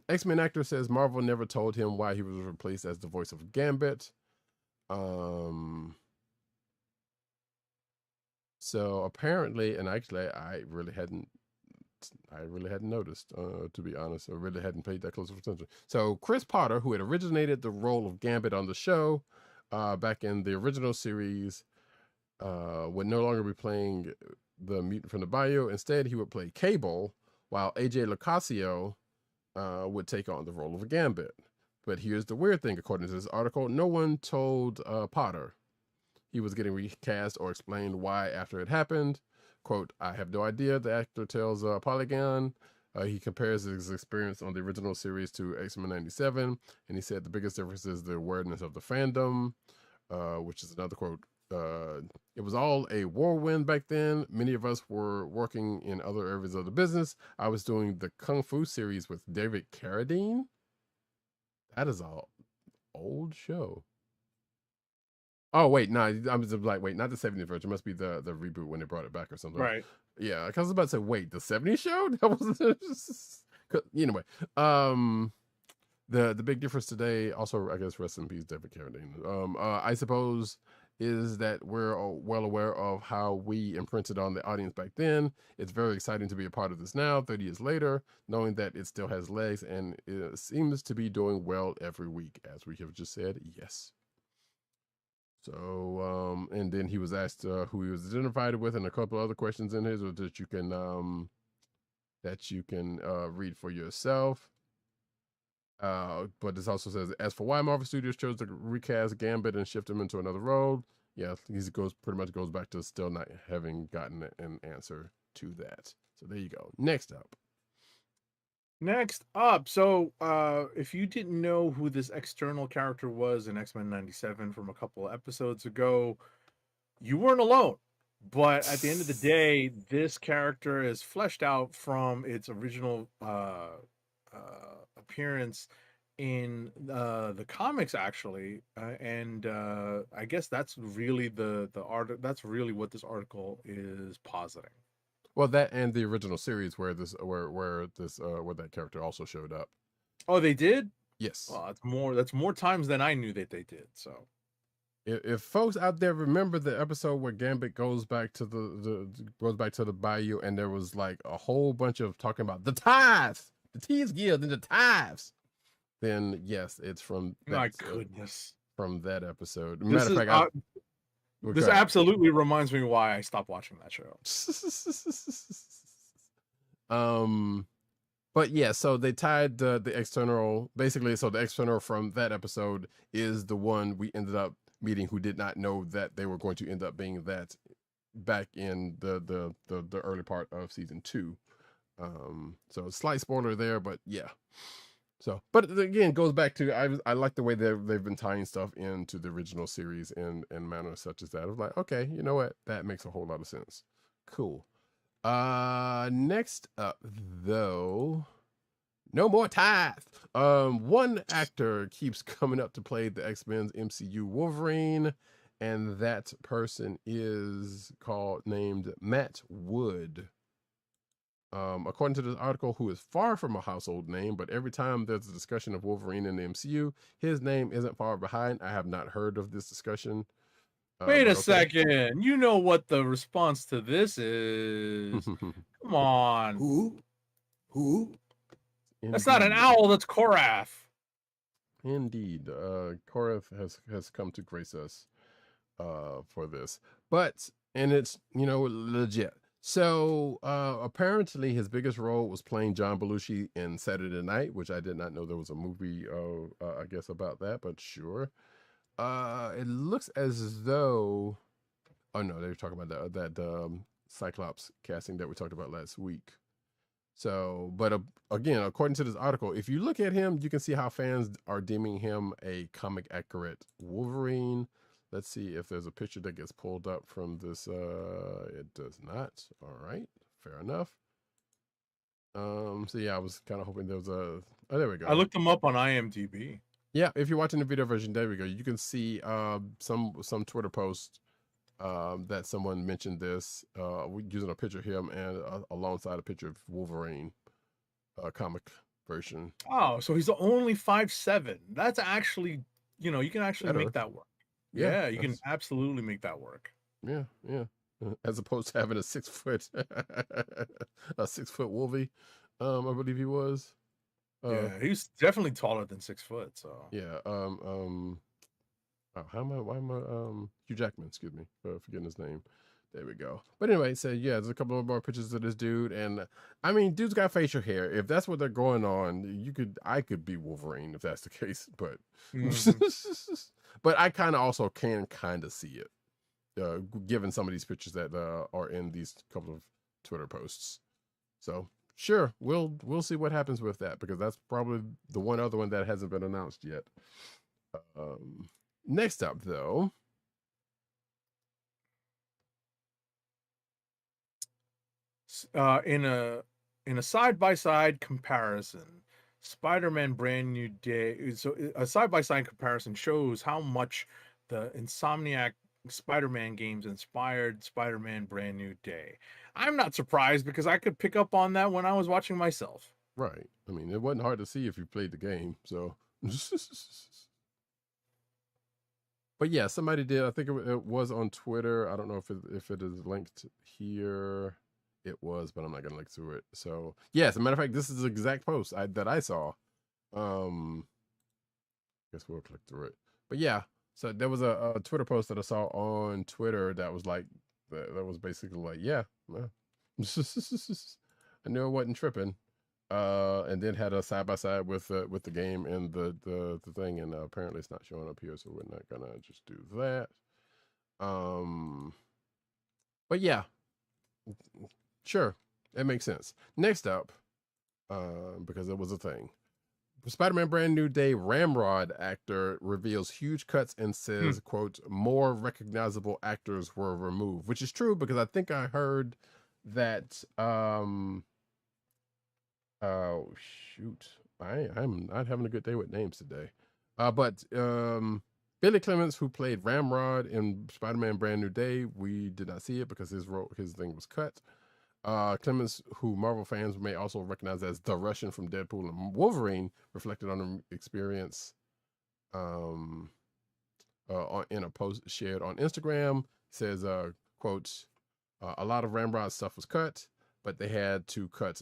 X-Men actor says Marvel never told him why he was replaced as the voice of Gambit. So apparently, and actually, I really hadn't noticed, to be honest. I really hadn't paid that close of attention. So Chris Potter, who had originated the role of Gambit on the show, back in the original series, would no longer be playing the mutant from the bio. Instead, he would play Cable, while AJ Lucasio would take on the role of Gambit. But here's the weird thing, according to this article, no one told Potter he was getting recast or explained why after it happened. Quote, I have no idea, the actor tells Polygon. He compares his experience on the original series to X-Men 97, and he said the biggest difference is the awareness of the fandom, which is another quote. It was all a whirlwind back then. Many of us were working in other areas of the business. I was doing the Kung Fu series with David Carradine. That is an old show. Oh, wait, no, I'm just like, wait, not the 70s version. It must be the reboot when they brought it back or something. Right. Yeah, because I was about to say, wait, the 70s show? That was anyway. The big difference today, also, I guess, rest in peace, David Carradine. I suppose, is that we're well aware of how we imprinted on the audience back then. It's very exciting to be a part of this now, 30 years later, knowing that it still has legs and it seems to be doing well every week, as we have just said, yes. So, and then he was asked who he was identified with, and a couple other questions in his that you can read for yourself. But this also says, as for why Marvel Studios chose to recast Gambit and shift him into another role, yeah, he pretty much goes back to still not having gotten an answer to that. So there you go. Next up, so if you didn't know who this external character was in X-Men 97 from a couple of episodes ago, you weren't alone. But at the end of the day, this character is fleshed out from its original appearance in the comics, actually, and I guess that's really the art. That's really what this article is positing. well, that and the original series where that character also showed up. Oh, they did? Yes. Well, that's more times than I knew that they did. So if folks out there remember the episode where Gambit goes back to the bayou, and there was like a whole bunch of talking about the tithes, the Thieves Guild and the tithes, then yes, it's from that, my goodness, from that episode. Matter of fact, this absolutely reminds me why I stopped watching that show. But yeah, so they tied the external, basically. So the external from that episode is the one we ended up meeting, who did not know that they were going to end up being that back in the early part of season 2. So slight spoiler there, but yeah. So, but again, goes back to I like the way they've been tying stuff into the original series in manners such as that. I was like, okay, you know what, that makes a whole lot of sense. Cool. Next up, though, no more tithe. One actor keeps coming up to play the X-Men's MCU Wolverine, and that person is named Matt Wood. According to this article, who is far from a household name, but every time there's a discussion of Wolverine in the MCU, his name isn't far behind. I have not heard of this discussion. Wait a second. You know what the response to this is? Come on. Who? That's not an owl. That's Korath. Indeed. Korath has come to grace us for this. And it's, legit. So apparently his biggest role was playing John Belushi in Saturday Night, which I did not know there was a movie, I guess, about that, but sure. It looks as though, oh no, they were talking about that Cyclops casting that we talked about last week. So, but again, according to this article, if you look at him, you can see how fans are deeming him a comic accurate Wolverine. Let's see if there's a picture that gets pulled up from this. It does not. All right, fair enough. So yeah, I was kind of hoping there was a. Oh, there we go. I looked them up on IMDb. Yeah, if you're watching the video version, there we go. You can see some Twitter post that someone mentioned this using a picture of him and alongside a picture of Wolverine comic version. Oh, so he's only 5'7". That's actually, you can actually Better. make that work. Yeah, Yeah, you can absolutely make that work. Yeah, yeah. As opposed to having a 6 foot, a 6 foot Wolvie, I believe he was. Yeah, he's definitely taller than 6 foot. So Yeah. Oh, why am I, Hugh Jackman, excuse me for forgetting his name. There we go. But anyway, so yeah, there's a couple of more pictures of this dude, and I mean, dude's got facial hair. If that's what they're going on, I could be Wolverine if that's the case. But, but I kind of also can kind of see it, given some of these pictures that are in these couple of Twitter posts. So sure, we'll see what happens with that, because that's probably the one other one that hasn't been announced yet. Next up, though, in a side-by-side comparison, Spider-Man Brand New Day. So a side-by-side comparison shows how much the Insomniac Spider-Man games inspired Spider-Man Brand New Day. I'm not surprised, because I could pick up on that when I was watching myself. right? I mean, it wasn't hard to see if you played the game. So, but yeah, somebody did. I think it was on Twitter. I don't know if it is linked here. It was, but I'm not gonna look through it. So yeah, as a matter of fact, this is the exact post that I saw. Guess we'll click through it. But yeah, so there was a Twitter post that I saw on Twitter that was like that was basically like, yeah, I knew I wasn't tripping. And then had a side by side with the game and the thing, and apparently it's not showing up here, so we're not gonna just do that. But yeah, sure, it makes sense. Next up, because it was a thing, Spider-Man Brand New Day Ramrod actor reveals huge cuts and says, quote, more recognizable actors were removed, which is true, because I think I heard that oh shoot, I'm not having a good day with names today. But Billy Clements, who played Ramrod in Spider-Man Brand New Day, we did not see it because his thing was cut. Clements, who Marvel fans may also recognize as the Russian from Deadpool and Wolverine, reflected on the experience in a post shared on Instagram. Says, quote, a lot of Ramrod stuff was cut, but they had to cut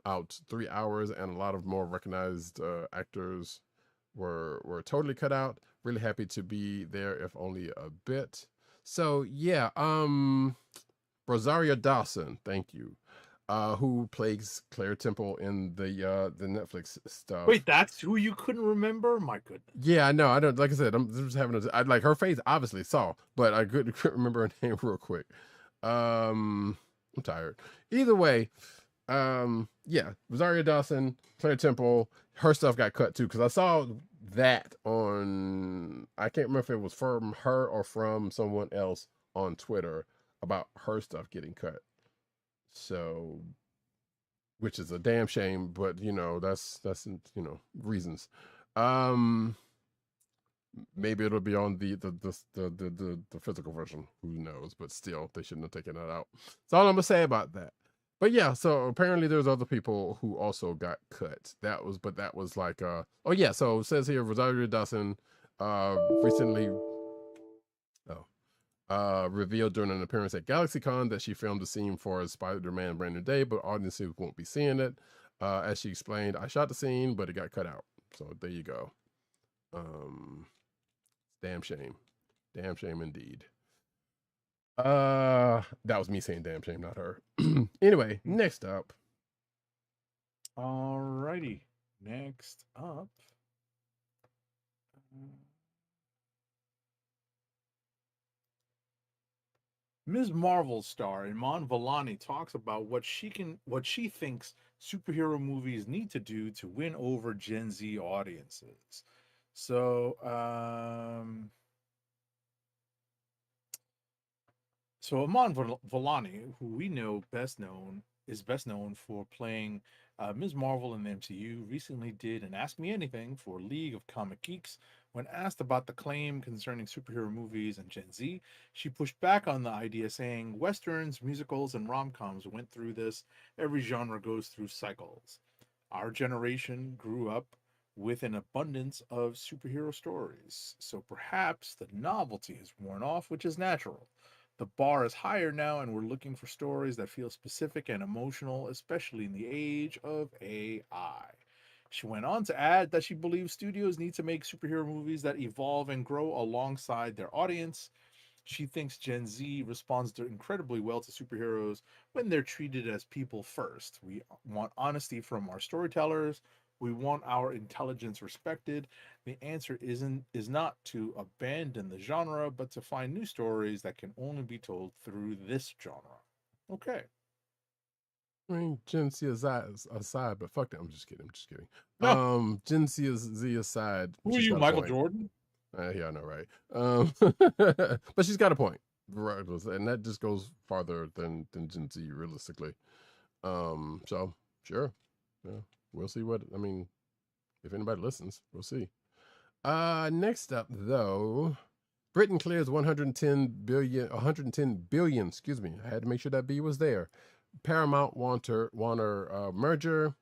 out 3 hours, and a lot of more recognized actors were totally cut out. Really happy to be there, if only a bit. So yeah, Rosario Dawson, thank you, who plays Claire Temple in the Netflix stuff. Wait, that's who you couldn't remember? My goodness. Yeah, I know. I don't, like I said, I'm just having I like her face, obviously saw, but I couldn't remember her name real quick. I'm tired. Either way, yeah, Rosario Dawson, Claire Temple, her stuff got cut too, because I saw that on, I can't remember if it was from her or from someone else on Twitter about her stuff getting cut. So, which is a damn shame, but that's reasons. Maybe it'll be on the physical version. Who knows? But still, they shouldn't have taken that out. That's all I'm gonna say about that. But yeah, so apparently there's other people who also got cut. That was like oh yeah, so it says here Rosario Dawson recently revealed during an appearance at GalaxyCon that she filmed a scene for Spider-Man Brand New Day, but audiences won't be seeing it. As she explained, I shot the scene, but it got cut out. So there you go. Damn shame. Damn shame indeed. That was me saying damn shame, not her. Anyway, next up. Alrighty. Next up. Ms. Marvel star Iman Vellani talks about what she thinks superhero movies need to do to win over Gen Z audiences. So, Iman Vellani, who we know best known is best known for playing Ms. Marvel in the MCU, recently did an Ask Me Anything for League of Comic Geeks. When asked about the claim concerning superhero movies and Gen Z, she pushed back on the idea, saying westerns, musicals, and rom-coms went through this. Every genre goes through cycles. Our generation grew up with an abundance of superhero stories, so perhaps the novelty has worn off, which is natural. The bar is higher now, and we're looking for stories that feel specific and emotional, especially in the age of AI. She went on to add that she believes studios need to make superhero movies that evolve and grow alongside their audience. She thinks Gen Z responds incredibly well to superheroes when they're treated as people first. We want honesty from our storytellers. We want our intelligence respected. The answer is not to abandon the genre, but to find new stories that can only be told through this genre. Okay. I mean, Gen Z aside, but fuck that. I'm just kidding. I'm just kidding. No. Gen Z aside. Who are she's you, got a Michael point. Jordan? Yeah, I know, right? But she's got a point, regardless, and that just goes farther than Gen Z, realistically. So sure, yeah, we'll see what I mean. If anybody listens, we'll see. Next up, though, Britain clears 110 billion. Excuse me, I had to make sure that B was there. Paramount Warner merger.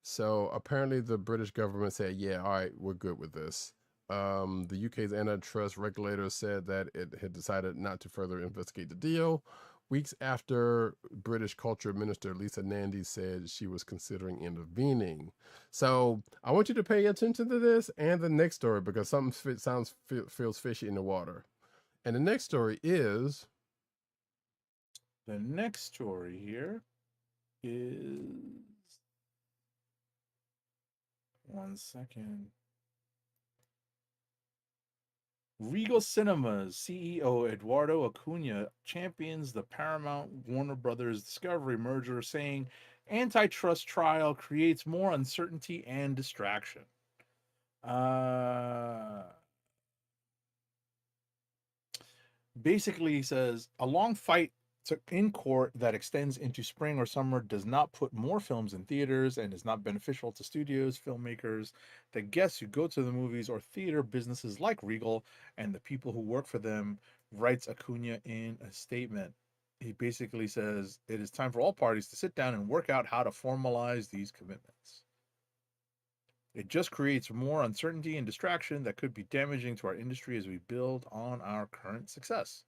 So apparently the British government said, yeah, all right, we're good with this. The UK's antitrust regulator said that it had decided not to further investigate the deal. Weeks after British Culture Minister Lisa Nandy said she was considering intervening. So I want you to pay attention to this and the next story, because something feels fishy in the water. And the next story is... The next story here is... One second. Regal Cinemas CEO Eduardo Acuna champions the Paramount Warner Brothers Discovery merger, saying antitrust trial creates more uncertainty and distraction. Basically, he says a long fight in court that extends into spring or summer does not put more films in theaters and is not beneficial to studios, filmmakers, the guests who go to the movies, or theater businesses like Regal and the people who work for them, writes Acuna in a statement. He basically says it is time for all parties to sit down and work out how to formalize these commitments. It just creates more uncertainty and distraction that could be damaging to our industry as we build on our current success,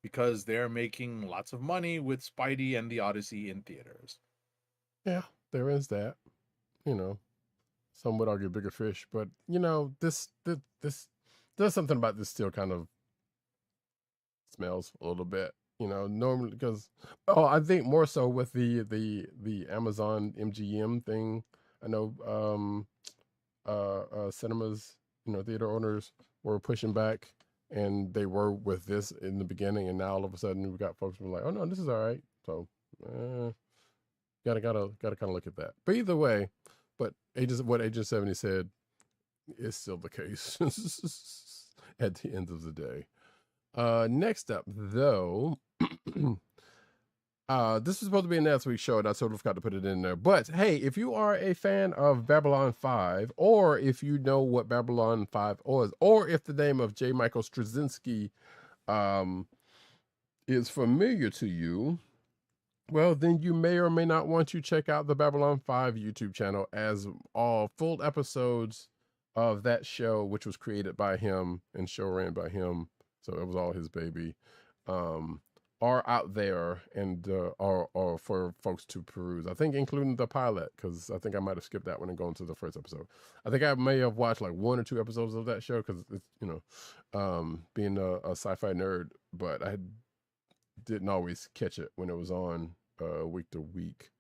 because they're making lots of money with Spidey and the Odyssey in theaters. Yeah, there is that. You know, some would argue bigger fish, but you know, this there's something about this still kind of smells a little bit. You know, normally because I think more so with the Amazon MGM thing. I know cinemas, you know, theater owners were pushing back, and they were with this in the beginning, and now all of a sudden we got folks who are like, oh no, this is all right. So gotta kind of look at that. But either way, what Agent 70 said is still the case at the end of the day. Next up, though, this was supposed to be a next week's show, and I sort of forgot to put it in there. But hey, if you are a fan of Babylon 5, or if you know what Babylon 5 was, or if the name of J. Michael Straczynski is familiar to you, well, then you may or may not want to check out the Babylon 5 YouTube channel, as all full episodes of that show, which was created by him and show ran by him, so it was all his baby, are out there and are for folks to peruse. I think including the pilot, because I think I might have skipped that one and gone to the first episode. I think I may have watched like 1 or 2 episodes of that show, because it's, you know, being a sci-fi nerd, but I didn't always catch it when it was on week to week.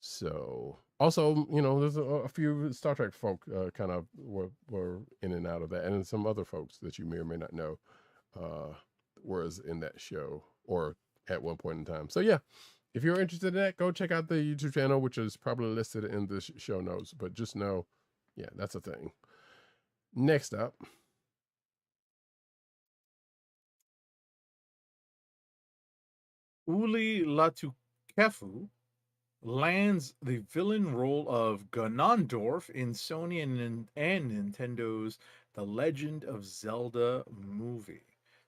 So also, you know, there's a few Star Trek folk kind of were in and out of that, and some other folks that you may or may not know was in that show or at one point in time. So yeah, if you're interested in that, go check out the YouTube channel, which is probably listed in the show notes. But just know, yeah, that's a thing. Next up, Uli Latukefu lands the villain role of Ganondorf in Sony and Nintendo's The Legend of Zelda movie.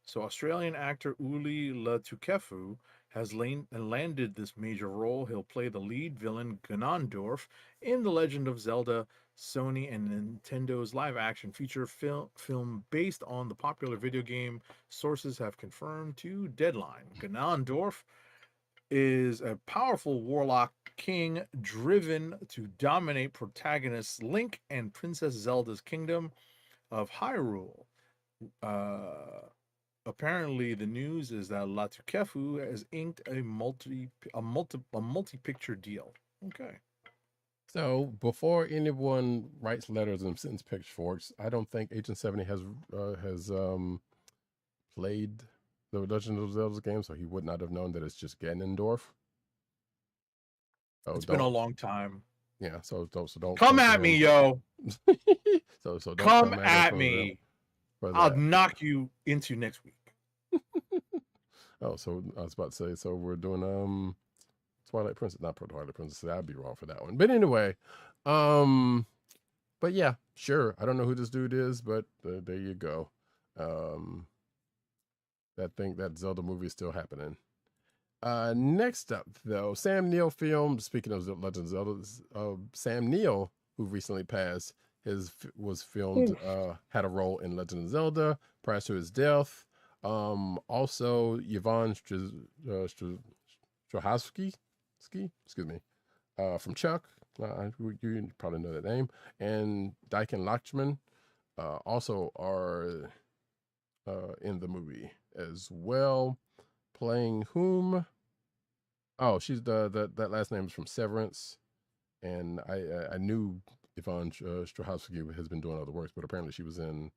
So Australian actor Uli La-Tukefu has landed this major role. He'll play the lead villain Ganondorf in The Legend of Zelda, Sony and Nintendo's live-action feature film based on the popular video game. Sources have confirmed to Deadline. Ganondorf is a powerful warlock king driven to dominate protagonists Link and Princess Zelda's kingdom of Hyrule. Apparently, the news is that Latukefu has inked a multi-picture deal. Okay. So before anyone writes letters and sends pitchforks, I don't think Agent 70 has played the Legend of Zelda game, so he would not have known that it's just Ganondorf. It's been a long time. Yeah, so don't come at me, yo. so don't come at me. I'll knock you into next week. Oh, so I was about to say, so we're doing Twilight Princess, not Twilight Princess. I'd be wrong for that one. But anyway, but yeah, sure. I don't know who this dude is, but there you go. That Zelda movie is still happening. Next up, though, Sam Neill film. Speaking of Legend of Zelda, Sam Neill, who recently passed, was filmed, had a role in Legend of Zelda prior to his death. Also, Yvonne Straczynski, excuse me, from Chuck. You probably know that name. And Daikon Lachman also are in the movie as well. Playing whom? Oh, she's that last name is from Severance, and I knew Yvonne Straczynski has been doing other works, but apparently she was in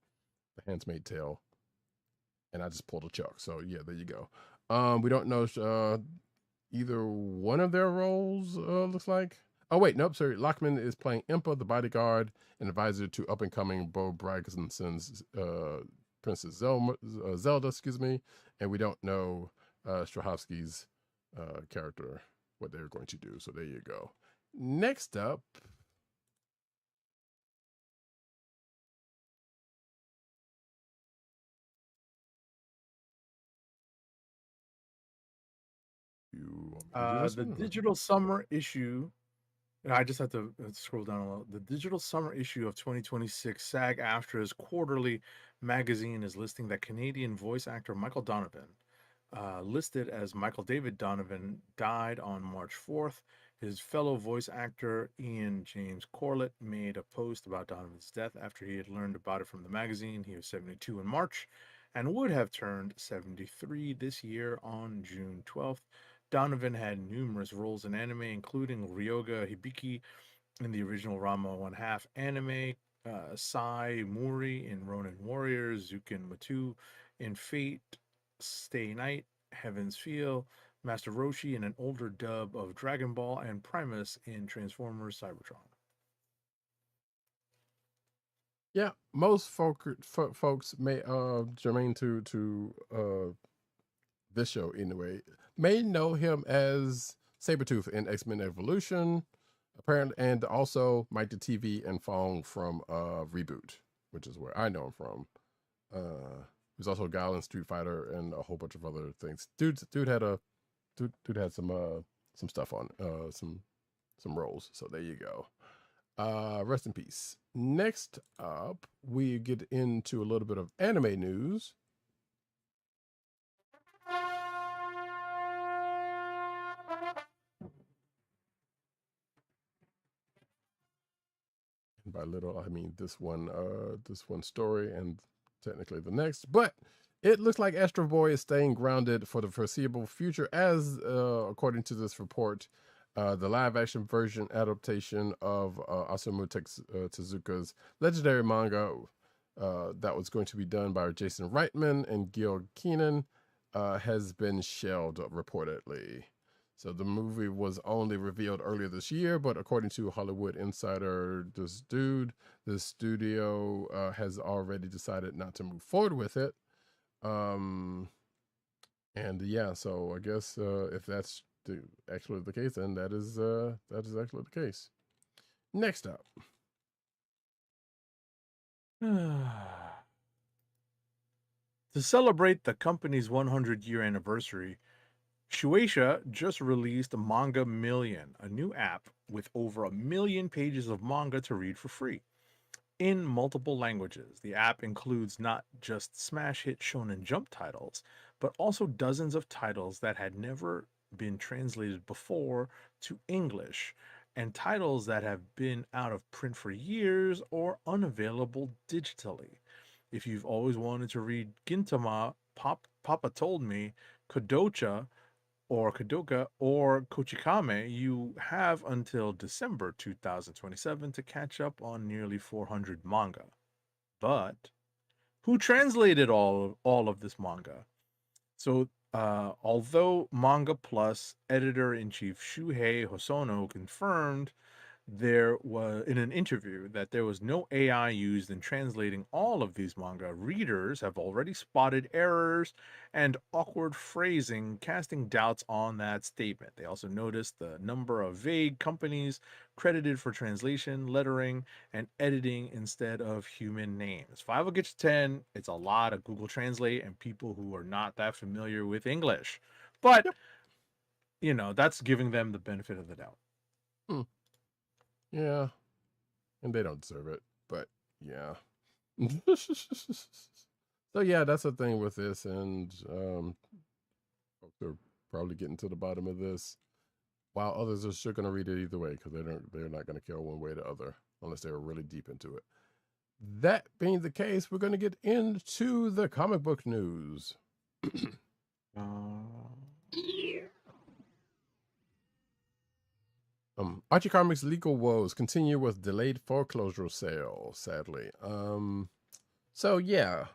The Handmaid's Tale, and I just pulled a Chuck. So yeah, there you go. We don't know either one of their roles. Looks like. Oh wait, nope. Sorry, Lockman is playing Impa, the bodyguard and advisor to up and coming Bo Braggson's Princess Zelda. Excuse me, and we don't know Straczynski's character, what they're going to do. So there you go. Next up, the digital summer issue. I just have to scroll down a little. The digital summer issue of 2026 SAG-AFTRA's quarterly magazine is listing that Canadian voice actor Michael Donovan, listed as Michael David Donovan, died on March 4th. His fellow voice actor Ian James Corlett made a post about Donovan's death after he had learned about it from the magazine. He was 72 in March and would have turned 73 this year on June 12th. Donovan had numerous roles in anime, including Ryoga Hibiki in the original Ranma 1/2 anime, Sai Muri in Ronin Warriors, Zukin Matu in Fate Stay Night, Heaven's Feel, Master Roshi in an older dub of Dragon Ball, and Primus in Transformers Cybertron. Yeah, most folks may germane to this show anyway may know him as Sabretooth in X-Men Evolution, apparently, and also Mike the TV and Fong from Reboot, which is where I know him from. He's also a guy in Street Fighter and a whole bunch of other things. Dude had some stuff on some roles. So there you go. Rest in peace. Next up, we get into a little bit of anime news. And by little, I mean this one story and technically the next. But it looks like Astro Boy is staying grounded for the foreseeable future, as according to this report, the live-action version adaptation of Osamu Tezuka's legendary manga that was going to be done by Jason Reitman and Gil Keenan has been shelved, reportedly. So the movie was only revealed earlier this year, but according to Hollywood Insider, the studio has already decided not to move forward with it. And yeah, so I guess if that's actually the case, and that is actually the case. Next up. To celebrate the company's 100-year anniversary, Shueisha just released Manga Million, a new app with over 1 million pages of manga to read for free in multiple languages. The app includes not just smash hit Shonen Jump titles, but also dozens of titles that had never been translated before to English, and titles that have been out of print for years or unavailable digitally. If you've always wanted to read Gintama, Papa Told Me, Kodocha, or Kadoka or Kochikame, you have until December 2027 to catch up on nearly 400 manga. But who translated all of this manga? So, although Manga Plus editor-in-chief Shuhei Hosono confirmed there was in an interview that there was no AI used in translating all of these manga, readers have already spotted errors and awkward phrasing, casting doubts on that statement. They also noticed the number of vague companies credited for translation, lettering, and editing instead of human names. 5 will get you 10. It's a lot of Google Translate and people who are not that familiar with English. But, that's giving them the benefit of the doubt. Yeah, and they don't deserve it, but yeah. So yeah, that's the thing with this, and folks are probably getting to the bottom of this, while others are sure going to read it either way because they're not going to care one way or the other unless they're really deep into it. That being the case, we're going to get into the comic book news. Archie Comics' legal woes continue with delayed foreclosure sale, sadly. So yeah,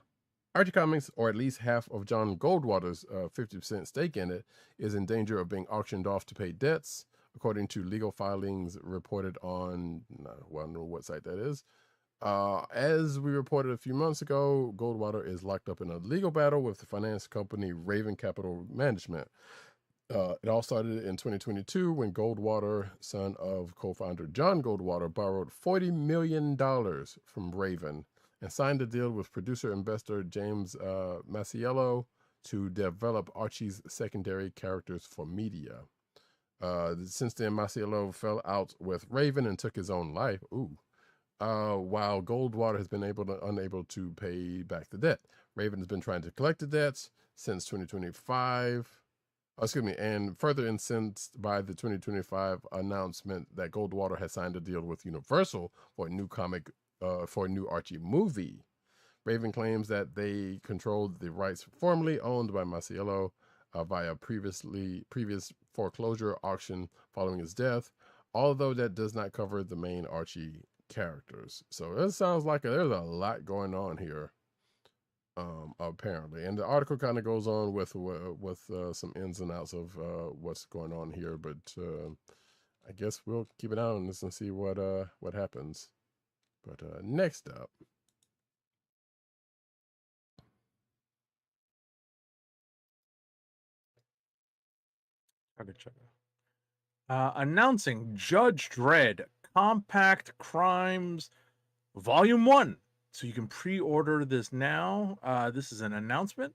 Archie Comics, or at least half of John Goldwater's 50% stake in it, is in danger of being auctioned off to pay debts, according to legal filings reported on, well, I don't know what site that is. As we reported a few months ago, Goldwater is locked up in a legal battle with the finance company Raven Capital Management. It all started in 2022 when Goldwater, son of co-founder John Goldwater, borrowed $40 million from Raven and signed a deal with producer-investor James Masiello to develop Archie's secondary characters for media. Since then, Masiello fell out with Raven and took his own life. While Goldwater has been unable to pay back the debt. Raven has been trying to collect the debts since 2025. And further incensed by the 2025 announcement that Goldwater has signed a deal with Universal for a new for a new Archie movie. Raven claims that they controlled the rights formerly owned by Masiello via previous foreclosure auction following his death, although that does not cover the main Archie characters. So it sounds like there's a lot going on here. Apparently, and the article kind of goes on with some ins and outs of what's going on here, but I guess we'll keep an eye on this and see what happens. But next up, Announcing Judge Dredd Compact Crimes Volume 1. So you can pre-order this now. This is an announcement.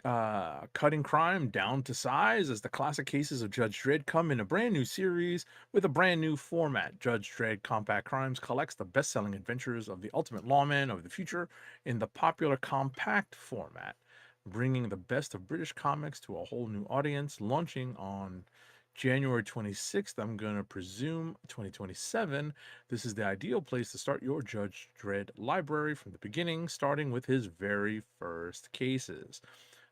Cutting crime down to size as the classic cases of Judge Dredd come in a brand new series with a brand new format. Judge Dredd Compact Crimes collects the best-selling adventures of the ultimate lawman of the future in the popular compact format, bringing the best of British comics to a whole new audience, launching on January 26th, I'm going to presume 2027. This is the ideal place to start your Judge Dredd library from the beginning, starting with his very first cases.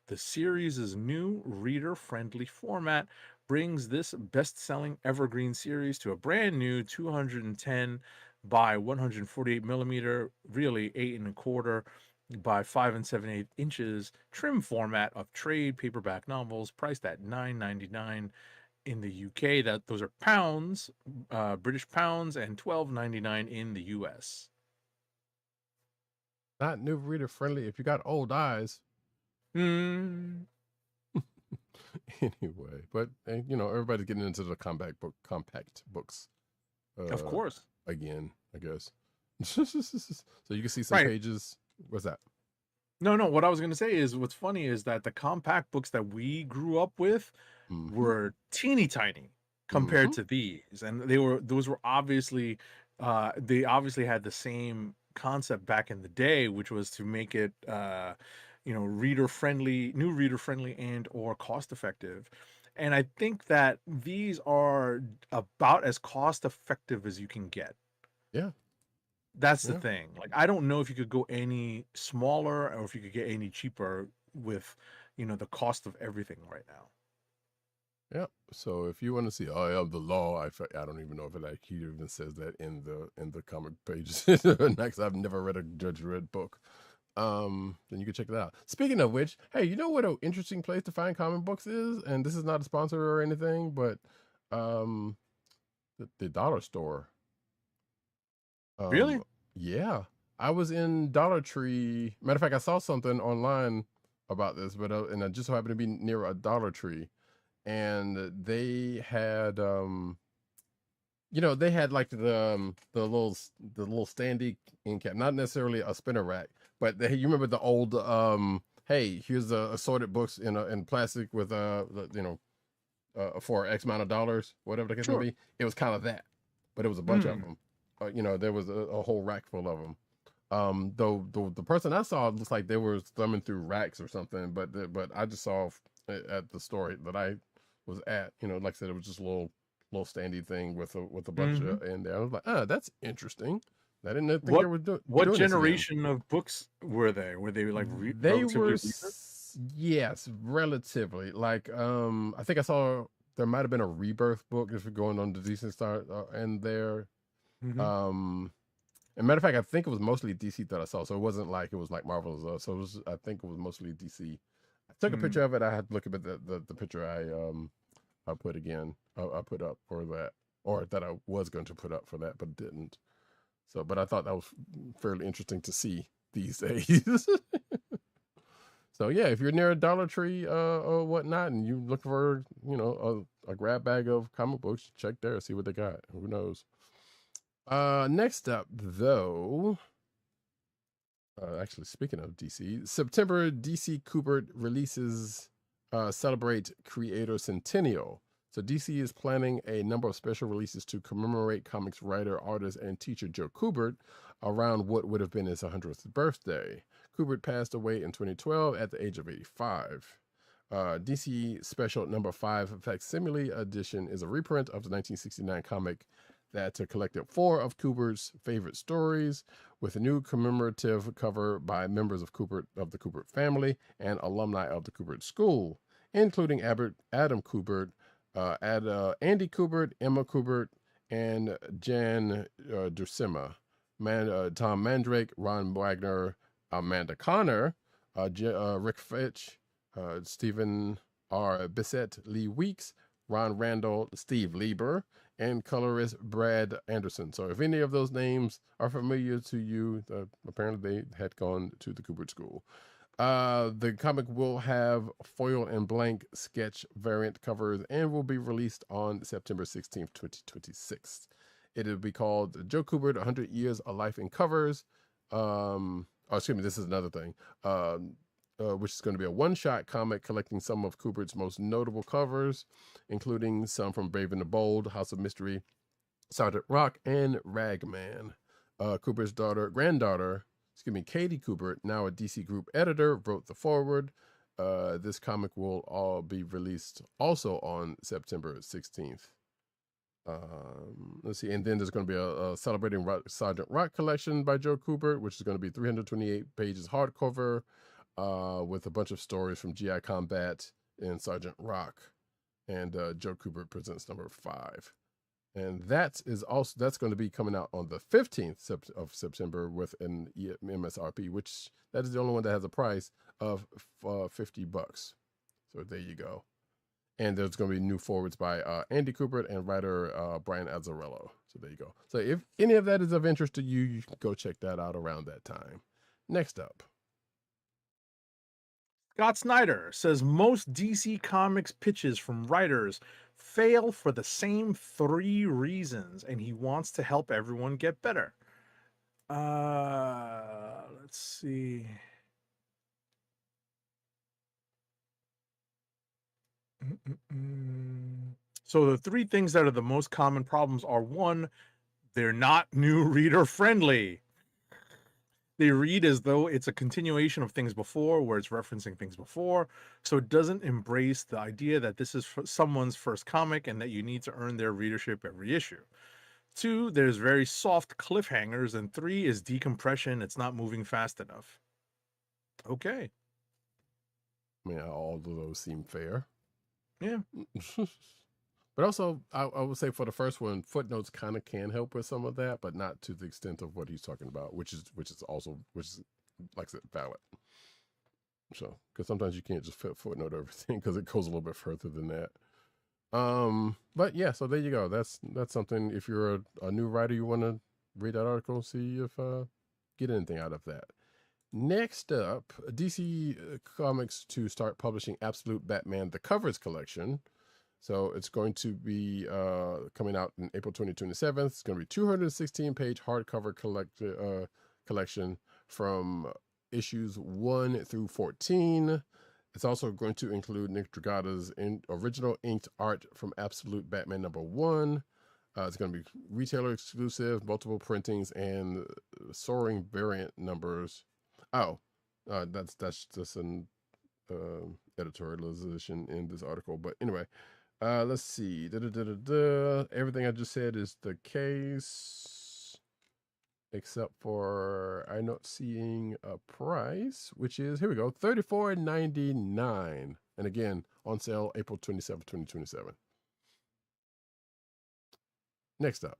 The series' new reader-friendly format brings this best-selling evergreen series to a brand new 210 by 148 millimeter, really 8 1/4 by 5 7/8 inches trim format of trade paperback novels priced at $9.99 in the UK. Those are pounds, British pounds, and $12.99 in the US. not new reader friendly if you got old eyes. Anyway, but you know, everybody's getting into the compact books. Of course. Again, I guess. So you can see some Right. pages. What's that? No, what I was going to say is what's funny is that the compact books that we grew up with Mhm. were teeny tiny compared to these. And those were obviously, they obviously had the same concept back in the day, which was to make it, you know, reader friendly and or cost effective. And I think that these are about as cost effective as you can get. Yeah. That's the Yeah. thing. Like, I don't know if you could go any smaller or if you could get any cheaper with, you know, the cost of everything right now. Yeah. So if you want to see, I have the law. I don't even know if it actually even says that in the comic pages. Next, I've never read a Judge Dredd book. Then you can check it out. Speaking of which, hey, you know what an interesting place to find comic books is? And this is not a sponsor or anything, but the dollar store. Really? Yeah. I was in Dollar Tree. Matter of fact, I saw something online about this, but and I just so happened to be near a Dollar Tree, and they had you know, they had like the little standy end cap, not necessarily a spinner rack, but you remember the old hey, here's the assorted books in plastic with you know, for X amount of dollars, whatever the case may Sure. be. It was kind of that, but it was a bunch of them. You know, there was a whole rack full of them. Though the person I saw looks like they were thumbing through racks or something, but I just saw at the store that I was at, you know, like I said, it was just a little standy thing with a bunch of in there. I was like, that's interesting. I didn't think they were doing. What doing this again. generation of books were they? Were they like They relatively were recent? yes, relatively. Like I think I saw there might have been a Rebirth book if you're going on the decent start in there. And matter of fact, I think it was mostly DC that I saw, so it wasn't like it was like Marvel. So it was, I think it was mostly DC. I took a picture of it. I had to look at the picture I put again. I put up for that, or that I was going to put up for that, but didn't. So, but I thought that was fairly interesting to see these days. So yeah, if you're near a Dollar Tree or whatnot, and you look for, you know, a grab bag of comic books, check there, see what they got. Who knows? Next up, though, actually, speaking of DC, September DC Kubert releases celebrate Creator Centennial. So DC is planning a number of special releases to commemorate comics writer, artist, and teacher Joe Kubert around what would have been his 100th birthday. Kubert passed away in 2012 at the age of 85. DC Special Number 5 Facsimile Edition is a reprint of the 1969 comic that collected 4 of Kubert's favorite stories, with a new commemorative cover by members of the Kubert family and alumni of the Kubert School, including Adam Kubert, Andy Kubert, Emma Kubert, and Jan Dursema, Tom Mandrake, Ron Wagner, Amanda Connor, Rick Fitch, Stephen R. Bissett, Lee Weeks, Ron Randall, Steve Lieber, and colorist Brad Anderson. So if any of those names are familiar to you, apparently they had gone to the Kubert School. The comic will have foil and blank sketch variant covers and will be released on September 16th, 2026. It'll be called Joe Kubert, 100 Years, A Life in Covers. Excuse me, this is another thing. Which is going to be a one-shot comic collecting some of Kubert's most notable covers, including some from Brave and the Bold, House of Mystery, Sergeant Rock, and Ragman. Kubert's granddaughter, Katie Kubert, now a DC Group editor, wrote the foreword. This comic will all be released also on September 16th. Let's see, and then there's going to be a celebrating Sergeant Rock collection by Joe Kubert, which is going to be 328 pages hardcover, with a bunch of stories from GI Combat and Sergeant Rock, and Joe Kubert presents number 5, and that's going to be coming out on the 15th of September with an MSRP, which that is the only one that has a price of $50. So there you go. And there's going to be new forwards by Andy Kubert and writer Brian Azzarello. So there you go. So if any of that is of interest to you, you can go check that out around that time. Next up. Scott Snyder says most DC Comics pitches from writers fail for the same 3 reasons, and he wants to help everyone get better. Let's see. So the 3 things that are the most common problems are: 1, they're not new reader friendly. They read as though it's a continuation of things before, where it's referencing things before. So it doesn't embrace the idea that this is someone's first comic and that you need to earn their readership every issue. 2, there's very soft cliffhangers. And 3 is decompression. It's not moving fast enough. Okay. I mean, all of those seem fair. Yeah. But also, I would say for the first one, footnotes kind of can help with some of that, but not to the extent of what he's talking about, which is like I said, valid. So, because sometimes you can't just footnote everything because it goes a little bit further than that. But yeah, so there you go. That's something. If you're a new writer, you want to read that article, see if get anything out of that. Next up, DC Comics to start publishing Absolute Batman The Covers collection. So it's going to be coming out in April 2027. It's going to be 216-page hardcover collection from issues 1 through 14. It's also going to include Nick Dragata's original inked art from Absolute Batman #1. It's going to be retailer exclusive, multiple printings, and soaring variant numbers. Oh, that's just an editorialization in this article. But anyway. Let's see. Everything I just said is the case, except for I'm not seeing a price, which is, here we go, $34.99. And again, on sale April 27th, 2027. Next up.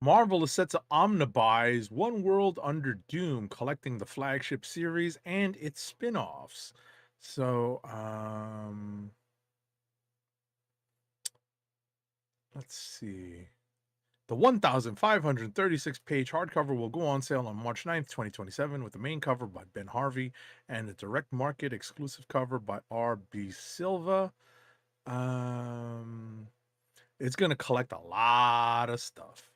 Marvel is set to omnibize One World Under Doom, collecting the flagship series and its spin-offs. So, let's see. The 1,536-page hardcover will go on sale on March 9th, 2027, with the main cover by Ben Harvey and a direct market exclusive cover by R.B. Silva. It's going to collect a lot of stuff.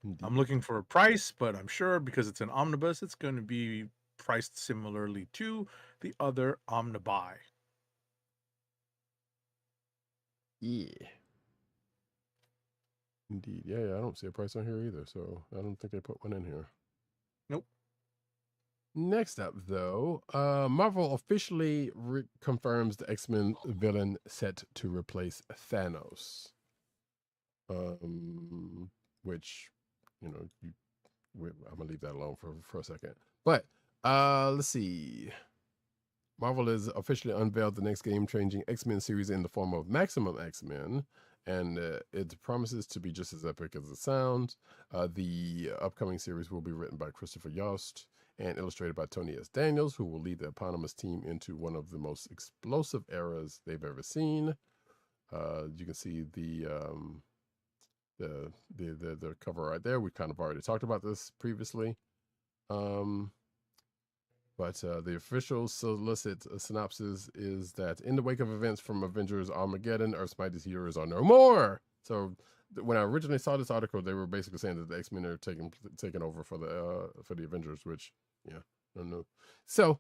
Indeed. I'm looking for a price, but I'm sure because it's an omnibus, it's going to be priced similarly to the other omnibuy. Yeah. Indeed. Yeah, I don't see a price on here either, so I don't think they put one in here. Nope. Next up, though, Marvel officially confirms the X-Men villain set to replace Thanos. Which, I'm gonna leave that alone for a second. But let's see. Marvel has officially unveiled the next game-changing X-Men series in the form of Maximum X-Men, and it promises to be just as epic as it sounds. The upcoming series will be written by Christopher Yost and illustrated by Tony S. Daniels, who will lead the eponymous team into one of the most explosive eras they've ever seen. You can see the cover right there. We kind of already talked about this previously. But the official solicit synopsis is that in the wake of events from Avengers Armageddon, Earth's mightiest heroes are no more. So when I originally saw this article, they were basically saying that the X-Men are taking over for the Avengers, which, yeah, I don't know. So,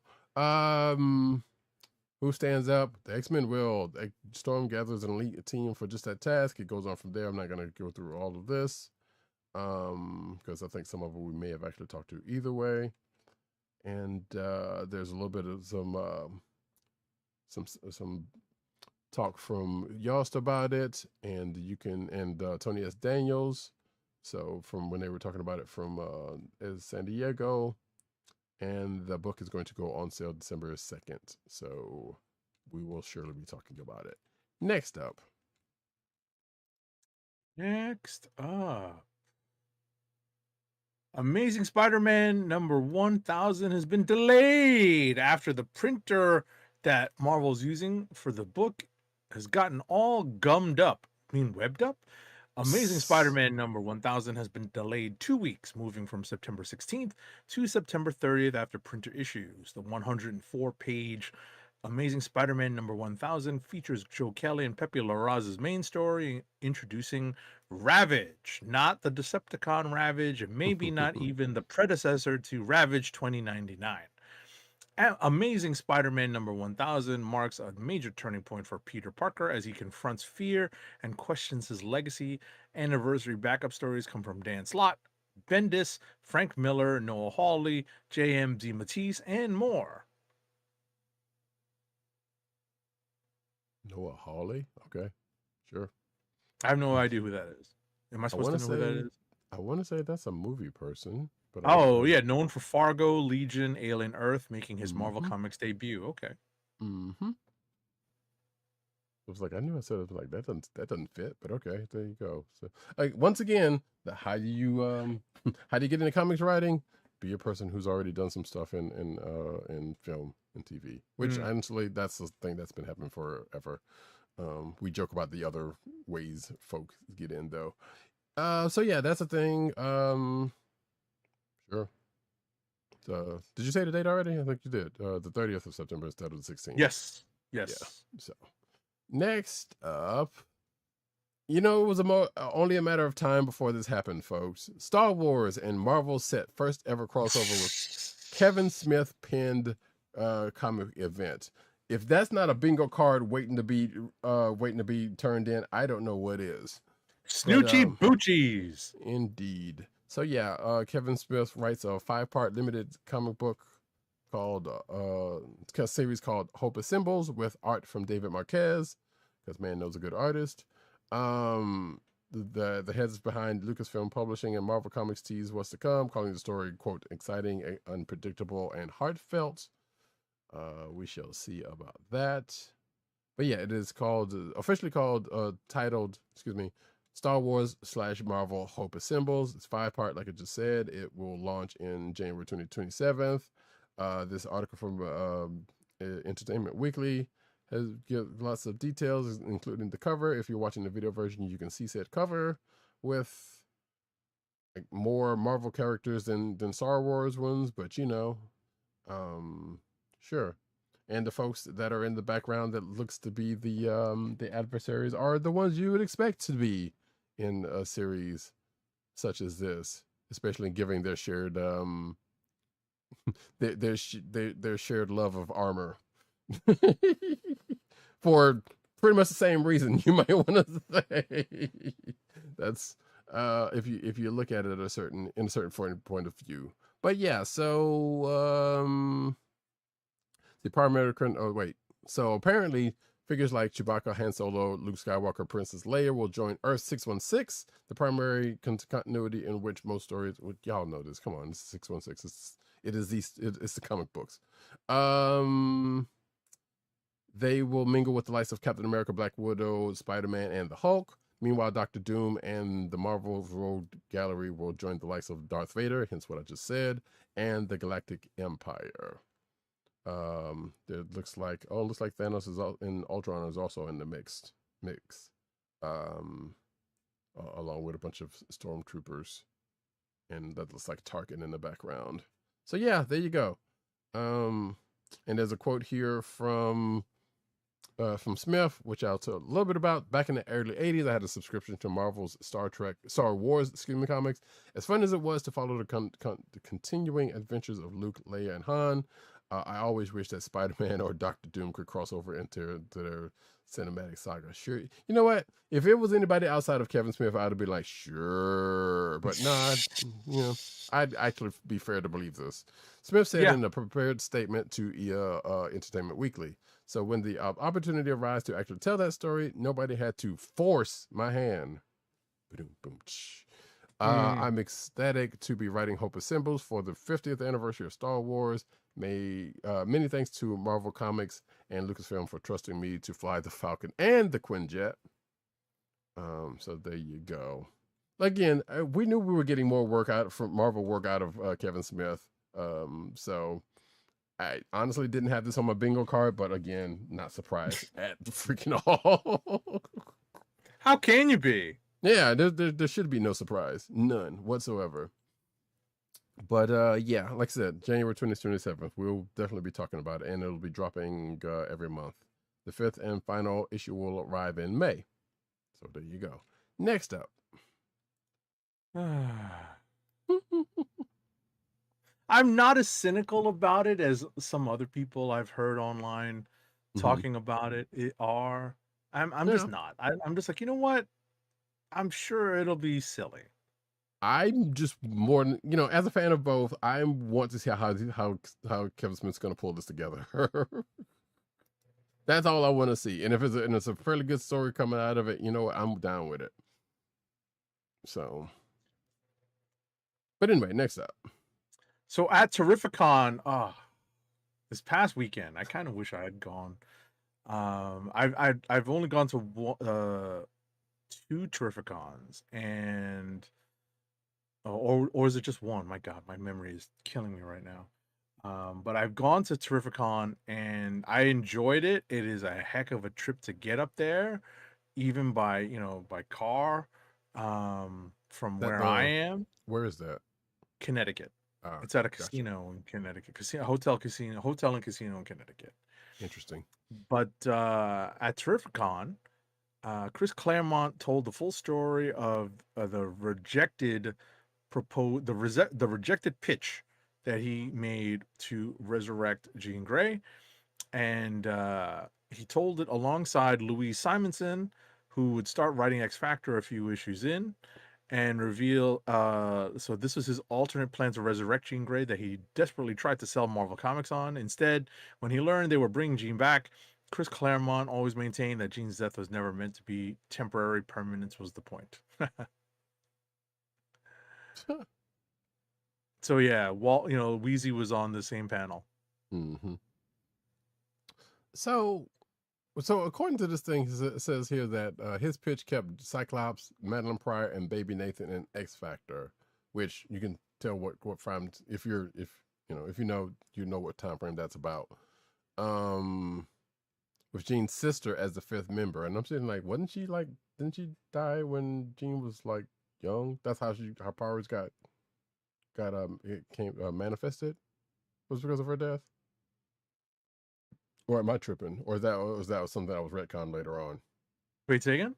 who stands up? The X-Men will. Storm gathers an elite team for just that task. It goes on from there. I'm not going to go through all of this because I think some of it we may have actually talked to either way. And there's a little bit of some talk from Yost about it, and Tony S. Daniels. So from when they were talking about it from San Diego, and the book is going to go on sale December 2nd. So we will surely be talking about it. Next up. Amazing Spider-Man number 1000 has been delayed after the printer that Marvel's using for the book has gotten all gummed up. I mean, webbed up? Amazing Spider-Man number 1000 has been delayed 2 weeks, moving from September 16th to September 30th after printer issues. The 104-page Amazing Spider-Man number 1000 features Joe Kelly and Pepe Larraz's main story, introducing Ravage, not the Decepticon Ravage, and maybe not even the predecessor to Ravage 2099. Amazing Spider-Man number 1000 marks a major turning point for Peter Parker as he confronts fear and questions his legacy. Anniversary backup stories come from Dan Slott, Bendis, Frank Miller, Noah Hawley, J.M. DeMatteis, and more. Noah Hawley? Okay, sure. I have no idea who that is. Am I supposed to know who that is? I want to say that's a movie person. But Oh, yeah, known for Fargo, Legion, Alien Earth, making his Marvel Comics debut. Okay. Mm-hmm. It was like, I knew I said it was like that doesn't fit, but okay, there you go. So, like, once again, how do you get into comics writing? Be a person who's already done some stuff in film and TV, which honestly, that's the thing that's been happening forever. We joke about the other ways folks get in, though. So yeah, that's a thing. Sure. So, did you say the date already? I think you did. The 30th of September instead of the 16th. Yes. Yeah. So, next up, it was only a matter of time before this happened, folks. Star Wars and Marvel set first ever crossover with Kevin Smith penned comic event. If that's not a bingo card waiting to be turned in, I don't know what is. Snoochie Boochies. Indeed. So yeah, Kevin Smith writes a 5-part limited comic book called series called Hope Assembles with art from David Marquez, because man knows a good artist. The heads behind Lucasfilm Publishing and Marvel Comics tease what's to come, calling the story, quote, exciting, unpredictable, and heartfelt. We shall see about that. But yeah, it is officially titled Star Wars / Marvel Hope Assembles. It's 5-part, like I just said. It will launch in January 2027. This article from Entertainment Weekly has lots of details, including the cover. If you're watching the video version, you can see said cover with more Marvel characters than Star Wars ones, but sure. And the folks that are in the background that looks to be the adversaries are the ones you would expect to be in a series such as this, especially given their shared their shared love of armor for pretty much the same reason, you might want to say. That's if you look at it in a certain point of view. But yeah, so so apparently figures like Chewbacca, Han Solo, Luke Skywalker, Princess Leia will join Earth 616, the primary continuity in which most stories, y'all know this, come on, 616, it's the comic books. They will mingle with the likes of Captain America, Black Widow, Spider-Man, and the Hulk. Meanwhile, Dr. Doom and the Marvel Rogue Gallery will join the likes of Darth Vader, hence what I just said, and the Galactic Empire. It looks like Thanos is in Ultron is also in the mix, along with a bunch of stormtroopers, and that looks like Tarkin in the background. So yeah, there you go. And there's a quote here from Smith, which I'll tell a little bit about. Back in the early 80s, I had a subscription to Marvel's Star Wars comics. As fun as it was to follow the continuing adventures of Luke, Leia, and Han, I always wish that Spider-Man or Dr. Doom could cross over into their cinematic saga. Sure, you know what? If it was anybody outside of Kevin Smith, I'd be like, sure, but nah. I'd actually be fair to believe this. Smith said in a prepared statement to Entertainment Weekly. So when the opportunity arose to actually tell that story, nobody had to force my hand. I'm ecstatic to be writing Hope Assembles for the 50th anniversary of Star Wars. Many thanks to Marvel Comics and Lucasfilm for trusting me to fly the Falcon and the Quinjet. So there you go. Again, we knew we were getting more Marvel work out of Kevin Smith. So I honestly didn't have this on my bingo card, but again, not surprised at freaking all. How can you be? Yeah, there should be no surprise, none whatsoever. But yeah, like I said, January 27th, we'll definitely be talking about it, and it'll be dropping every month. The 5th and final issue will arrive in May. So there you go. Next up. I'm not as cynical about it as some other people I've heard online talking about it are. I'm just not. I'm just like, you know what? I'm sure it'll be silly. I'm just more, as a fan of both, I want to see how Kevin Smith's going to pull this together. That's all I want to see. And if it's a fairly good story coming out of it, I'm down with it. So, but anyway, next up. So at Terrificon, this past weekend, I kind of wish I had gone. I've only gone to 2 Terrificons, and or is it just one? My God, my memory is killing me right now. But I've gone to Terrificon and I enjoyed it. It is a heck of a trip to get up there, even by car. From where I am. Where is that? Connecticut. It's at a casino in Connecticut. Hotel and casino in Connecticut. Interesting. But at Terrificon, Chris Claremont told the full story of the rejected pitch that he made to resurrect Jean Grey, and he told it alongside Louise Simonson, who would start writing X Factor a few issues in, and reveal so this was his alternate plan to resurrect Jean Grey that he desperately tried to sell Marvel Comics on. Instead, when he learned they were bringing Jean back, Chris Claremont always maintained that Jean's death was never meant to be temporary. Permanence was the point. So yeah, Walt, Wheezy was on the same panel. So according to this thing, it says here that his pitch kept Cyclops, Madeline Pryor, and Baby Nathan in X Factor, which you can tell what frame if you know what time frame that's about. With Jean's sister as the 5th member, and I'm saying like, didn't she die when Jean was like young? That's how her powers got manifested. Was because of her death. Or am I tripping? Or was that something that was retconned later on? Wait, say again?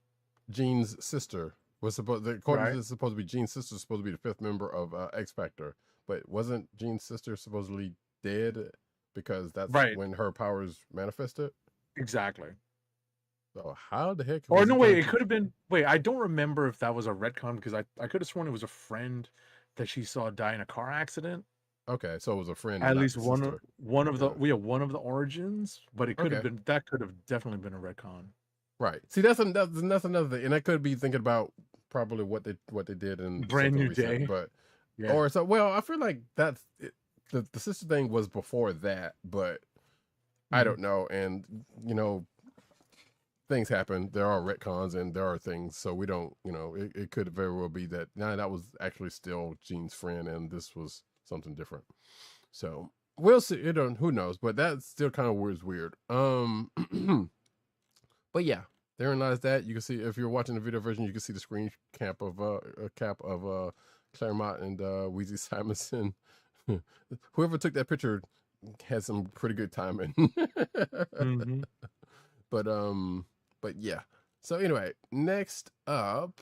Jean's sister was supposed to be Jean's sister, supposed to be the 5th member of X Factor, but wasn't Jean's sister supposedly dead because that's when her powers manifested? Exactly. So how the heck? Or no, wait, it could have been. Wait, I don't remember if that was a retcon because I could have sworn it was a friend that she saw die in a car accident. Okay, so it was a friend. At least one of the origins, but it could have been, that could have definitely been a retcon. Right. See, that's another thing, and I could be thinking about probably what they did in Brand New Day, but I feel like that's it, the sister thing was before that, but I don't know, and things happen. There are retcons and there are things, so we don't, it could very well be that that was actually still Jean's friend, and this was something different. So we'll see. Who knows? But that still kind of was weird. But yeah, therein lies that. You can see, if you're watching the video version, you can see the screen cap of Claremont and Weezy Simonson. Whoever took that picture had some pretty good timing. But yeah. So anyway, next up,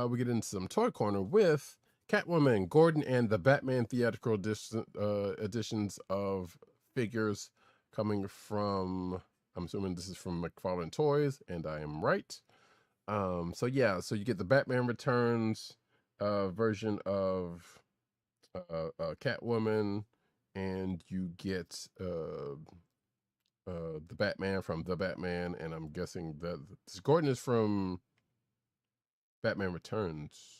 we get into some Toy Corner with Catwoman, Gordon, and the Batman theatrical editions of figures coming from, I'm assuming this is from McFarlane Toys, and I am right. So yeah, so you get the Batman Returns version of Catwoman, and you get the Batman from The Batman, and I'm guessing that this Gordon is from Batman Returns.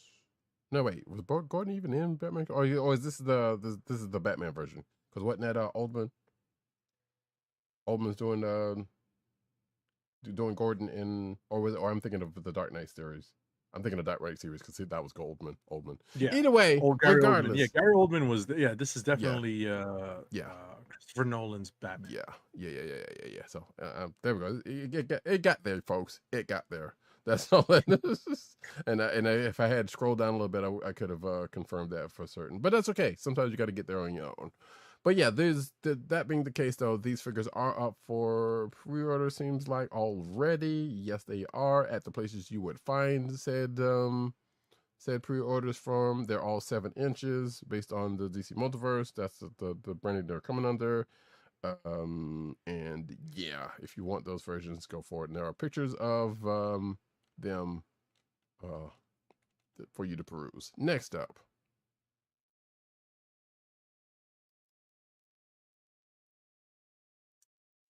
No, wait, was Gordon even in Batman? Or is this is the Batman version? Because wasn't that Oldman's doing Gordon in, or I'm thinking of the Dark Knight series. I'm thinking of Dark Knight series because that was Oldman. Yeah. Either way, regardless. Oldman. Yeah, Gary Oldman was. This is definitely Christopher Nolan's Batman. Yeah. So there we go. It got there, folks. It got there. That's all that is. If I had scrolled down a little bit, I could have confirmed that for certain. But that's okay. Sometimes you got to get there on your own. But yeah, that being the case, though, these figures are up for pre-order. Seems like already. Yes, they are at the places you would find said pre-orders from. They're all 7 inches based on the DC Multiverse. That's the branding they're coming under. And yeah, if you want those versions, go for it. And there are pictures of them for you to peruse. Next up.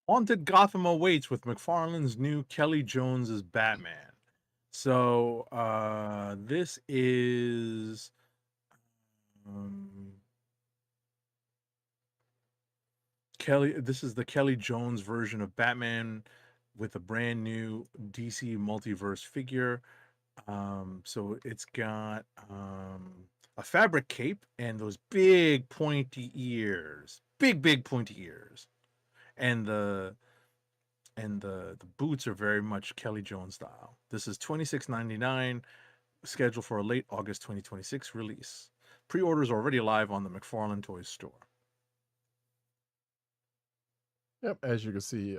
Haunted Gotham awaits with McFarlane's new Kelly Jones as Batman. So this is This is the Kelly Jones version of Batman with a brand new DC multiverse figure. So it's got a fabric cape and those big pointy ears, big pointy ears, and the boots are very much Kelly Jones style. This is $26.99, scheduled for a late August 2026 release. Pre-orders are already live on the McFarlane Toys store. Yep, as you can see,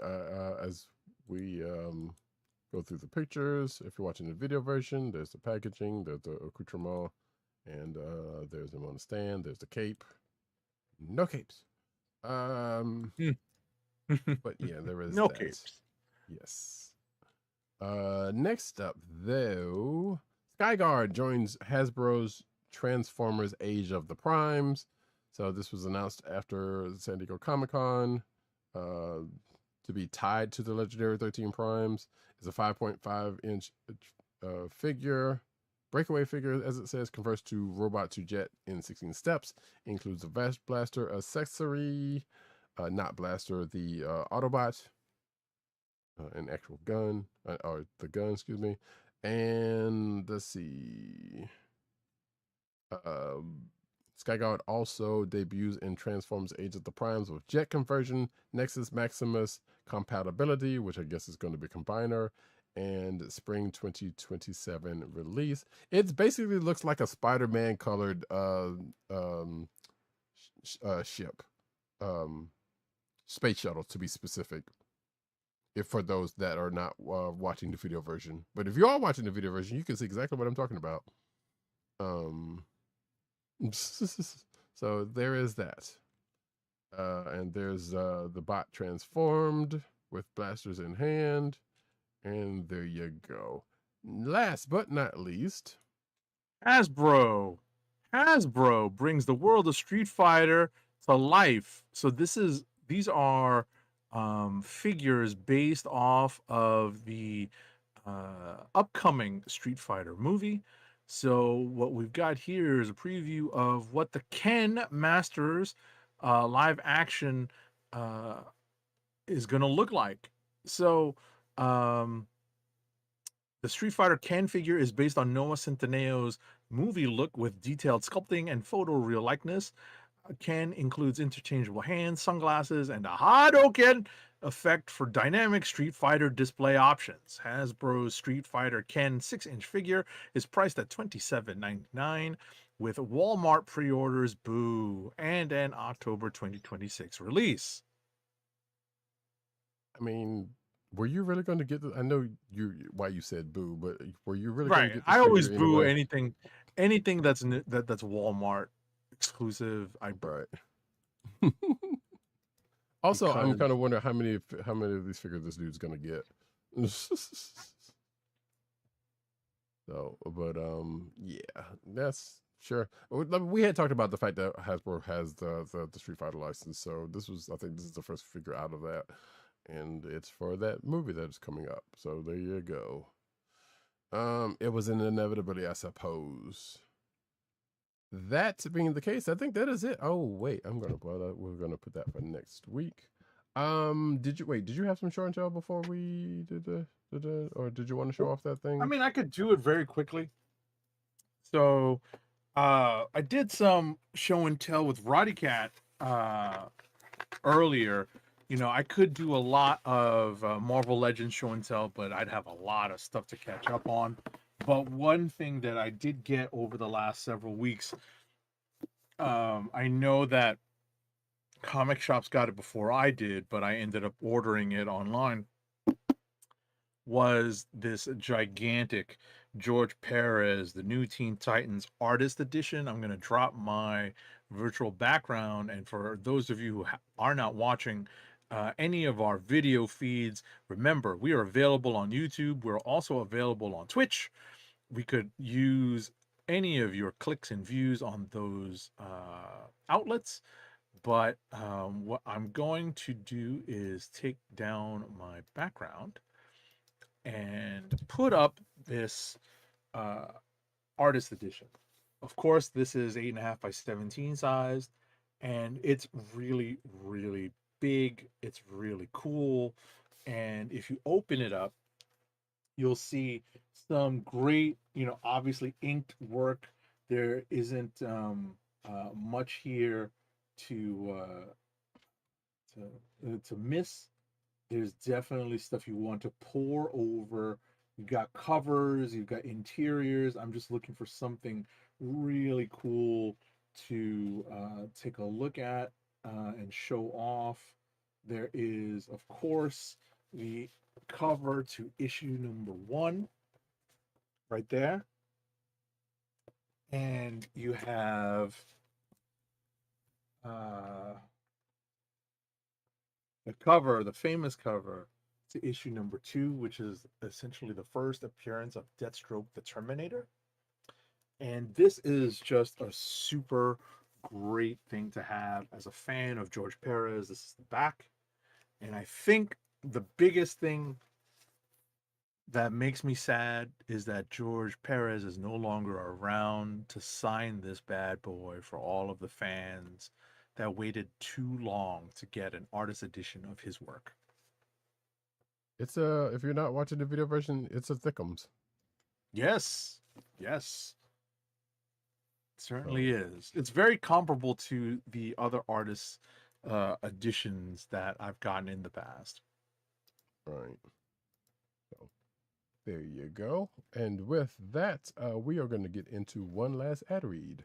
as we go through the pictures, if you're watching the video version, there's the packaging, there's the accoutrement, and there's them on the stand, there's the cape. No capes. But yeah, there is no that. capes. Yes. Next up, though, Skyguard joins Hasbro's Transformers Age of the Primes. So this was announced after San Diego Comic-Con. To be tied to the legendary 13 Primes. Is a 5.5-inch figure. Breakaway figure, as it says, converts to robot to jet in 16 steps. Includes a vast blaster accessory, not blaster, the Autobot, an actual gun, or the gun, excuse me. And let's see. Skyguard also debuts in Transformers Age of the Primes with jet conversion, Nexus Maximus compatibility, which I guess is going to be combiner, and spring 2027 release. It basically looks like a Spider-Man colored ship, space shuttle to be specific. If for those that are not watching the video version, but if you are watching the video version, you can see exactly what I'm talking about. So there is that. And there's the bot transformed with blasters in hand. And there you go. Last but not least, Hasbro brings the world of Street Fighter to life. So these are figures based off of the upcoming Street Fighter movie. So what we've got here is a preview of what the Ken Masters live action is going to look like. So the Street Fighter Ken figure is based on Noah Centineo's movie look with detailed sculpting and photoreal likeness. Ken includes interchangeable hands, sunglasses, and a Hadouken effect for dynamic Street Fighter display options. Hasbro's Street Fighter Ken 6-inch figure is priced at $27.99 with Walmart pre-orders, boo, and an October 2026 release. I mean, were you really going to get the? I know why you said boo, but were you really going to get? I always boo anything that's Walmart exclusive. Right. Also, I'm kind of wondering how many of these figures this dude's gonna get. So, but yeah, that's sure. We had talked about the fact that Hasbro has the Street Fighter license, so I think this is the first figure out of that, and it's for that movie that's coming up. So there you go. It was an inevitability, I suppose. That being the case, I think that is it. Oh wait, we're gonna put that for next week. Did you have some show and tell before we did or did you want to show off that thing? I mean, I could do it very quickly. So, I did some show and tell with Roddykat earlier. I could do a lot of Marvel Legends show and tell, but I'd have a lot of stuff to catch up on. But one thing that I did get over the last several weeks, I know that comic shops got it before I did, but I ended up ordering it online, was this gigantic George Perez, the New Teen Titans Artist Edition. I'm going to drop my virtual background. And for those of you who are not watching any of our video feeds, remember, we are available on YouTube. We're also available on Twitch. We could use any of your clicks and views on those outlets. But what I'm going to do is take down my background and put up this artist edition. Of course, this is 8.5 by 17 sized, and it's really, really big. It's really cool. And if you open it up, you'll see some great, obviously inked work. There isn't much here to miss. There's definitely stuff you want to pour over. You've got covers, you've got interiors. I'm just looking for something really cool to take a look at and show off. There is, of course, the cover to issue number 1 right there. And you have the cover, the famous cover to issue number 2, which is essentially the first appearance of Deathstroke the Terminator. And this is just a super great thing to have as a fan of George Perez. This is the back. And I think the biggest thing that makes me sad is that George Perez is no longer around to sign this bad boy for all of the fans that waited too long to get an artist edition of his work. It's if you're not watching the video version, it's a thickums. Yes. It certainly is. It's very comparable to the other artists' editions that I've gotten in the past. Right. So there you go. And with that, we are going to get into one last ad read.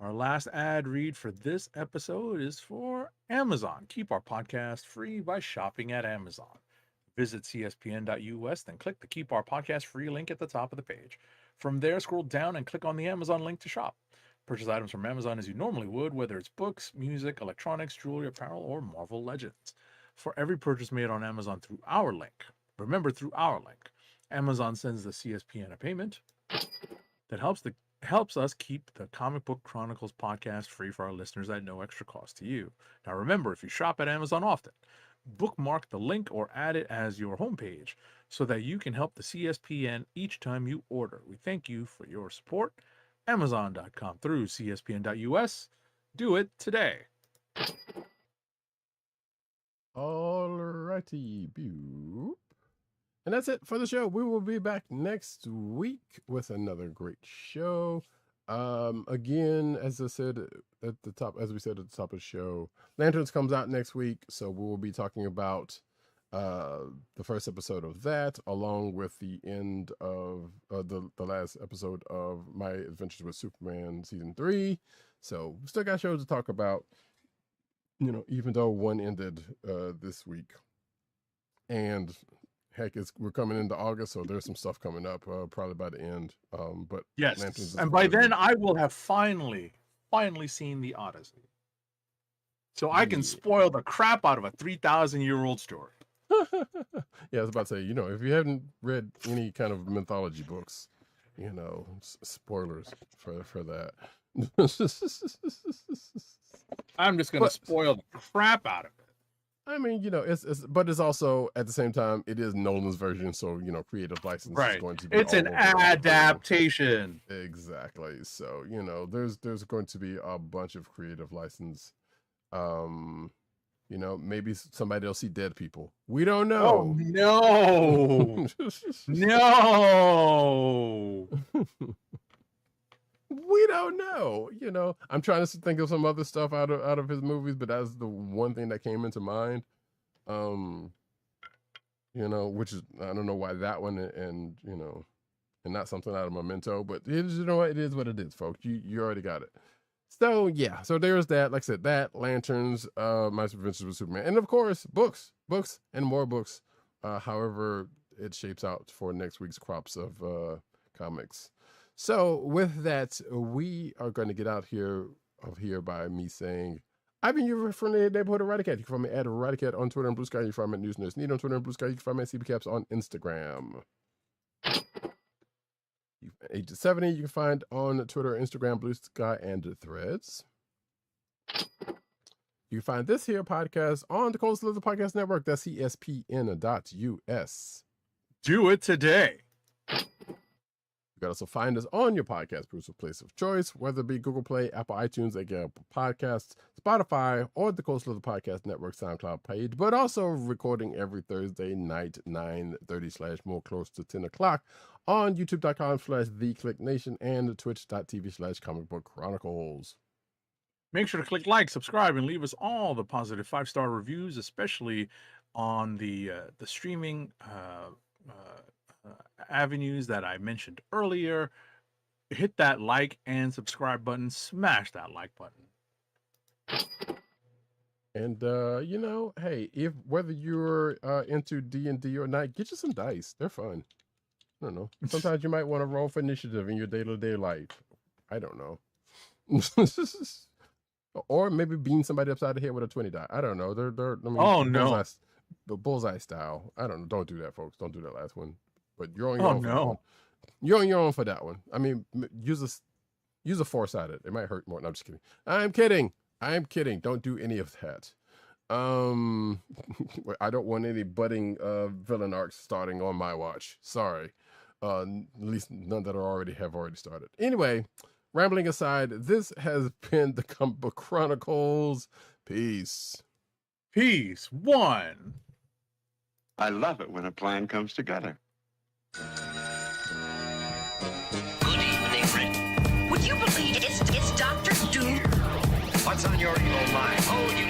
Our last ad read for this episode is for Amazon. Keep our podcast free by shopping at Amazon. Visit cspn.us, then click the Keep Our Podcast Free link at the top of the page. From there, scroll down and click on the Amazon link to shop. Purchase items from Amazon as you normally would, whether it's books, music, electronics, jewelry, apparel, or Marvel Legends. For every purchase made on Amazon through our link, remember, through our link, Amazon sends the CSPN a payment that helps us keep the Comic Book Chronicles podcast free for our listeners at no extra cost to you. Now remember, if you shop at Amazon often, bookmark the link or add it as your homepage so that you can help the CSPN each time you order. We thank you for your support. Amazon.com through CSPN.us. Do it today. Alrighty, boop. And that's it for the show. We will be back next week with another great show. Again, as I said at the top, as we said at the top of the show, Lanterns comes out next week, so we will be talking about the first episode of that, along with the end of the last episode of My Adventures with Superman season 3. So we still got shows to talk about, even though one ended this week. And heck, we're coming into August, so there's some stuff coming up probably by the end. But yes, and by then I will have finally seen the Odyssey, so I can spoil the crap out of a 3,000-year-old story. Yeah, I was about to say, if you haven't read any kind of mythology books, spoilers for that. I'm just gonna spoil the crap out of it. I mean, but it's also at the same time it is Nolan's version, so creative license is going to be. It's an adaptation. Exactly. So there's going to be a bunch of creative license. Maybe somebody will see dead people. We don't know. Oh no, no. We don't know. I'm trying to think of some other stuff out of his movies, but that's the one thing that came into mind. You know, which is, I don't know why that one and you know, and not something out of Memento, but it is, you know what, it is what it is, folks. You already got it. So yeah, so there's that. Like I said, that, Lanterns, My Adventures with Superman, and of course books and more books. However it shapes out for next week's crops of comics. So with that, we are going to get out of here by me saying, I've been your friendly neighborhood Roddykat. You can find me at Roddykat on Twitter and Blue Sky. You can find me at News Nurse Need on Twitter and Blue Sky. You can find me at CBCaps on Instagram. Age 70, you can find on Twitter, Instagram, Blue Sky, and Threads. You can find this here podcast on the Coastal Lizard Podcast Network. That's CSPN.us. Do it today. You can also find us on your podcast producer place of choice, whether it be Google Play, Apple iTunes, again, Apple Podcasts, Spotify, or the Coastal Lizard Podcast Network SoundCloud page, but also recording every Thursday night, 9:30 / more close to 10 o'clock on youtube.com/TheKliqNation and twitch.tv/Comic Book Chronicles. Make sure to click like, subscribe, and leave us all the positive 5-star reviews, especially on the streaming avenues that I mentioned earlier. Hit that like and subscribe button. Smash that like button. And you know, hey, if whether you're into D&D or not, get you some dice. They're fun. I don't know. Sometimes you might want to roll for initiative in your day-to-day life. I don't know. Or maybe beam somebody upside the head with a 20 die. I don't know. They're I mean, oh no, bullseye style. I don't know. Don't do that, folks. Don't do that last one. But you're on your own. No. You're on your own for that one. I mean, use a four-sided. It might hurt more. No, I'm just kidding. I'm kidding. Don't do any of that. I don't want any budding villain arcs starting on my watch. Sorry. At least none that have already started. Anyway, rambling aside, this has been the Comic Book Chronicles. Peace. Peace. One. I love it when a plan comes together. Good evening, Red. Would you believe it's Dr. Doom? What's on your evil mind? Oh, you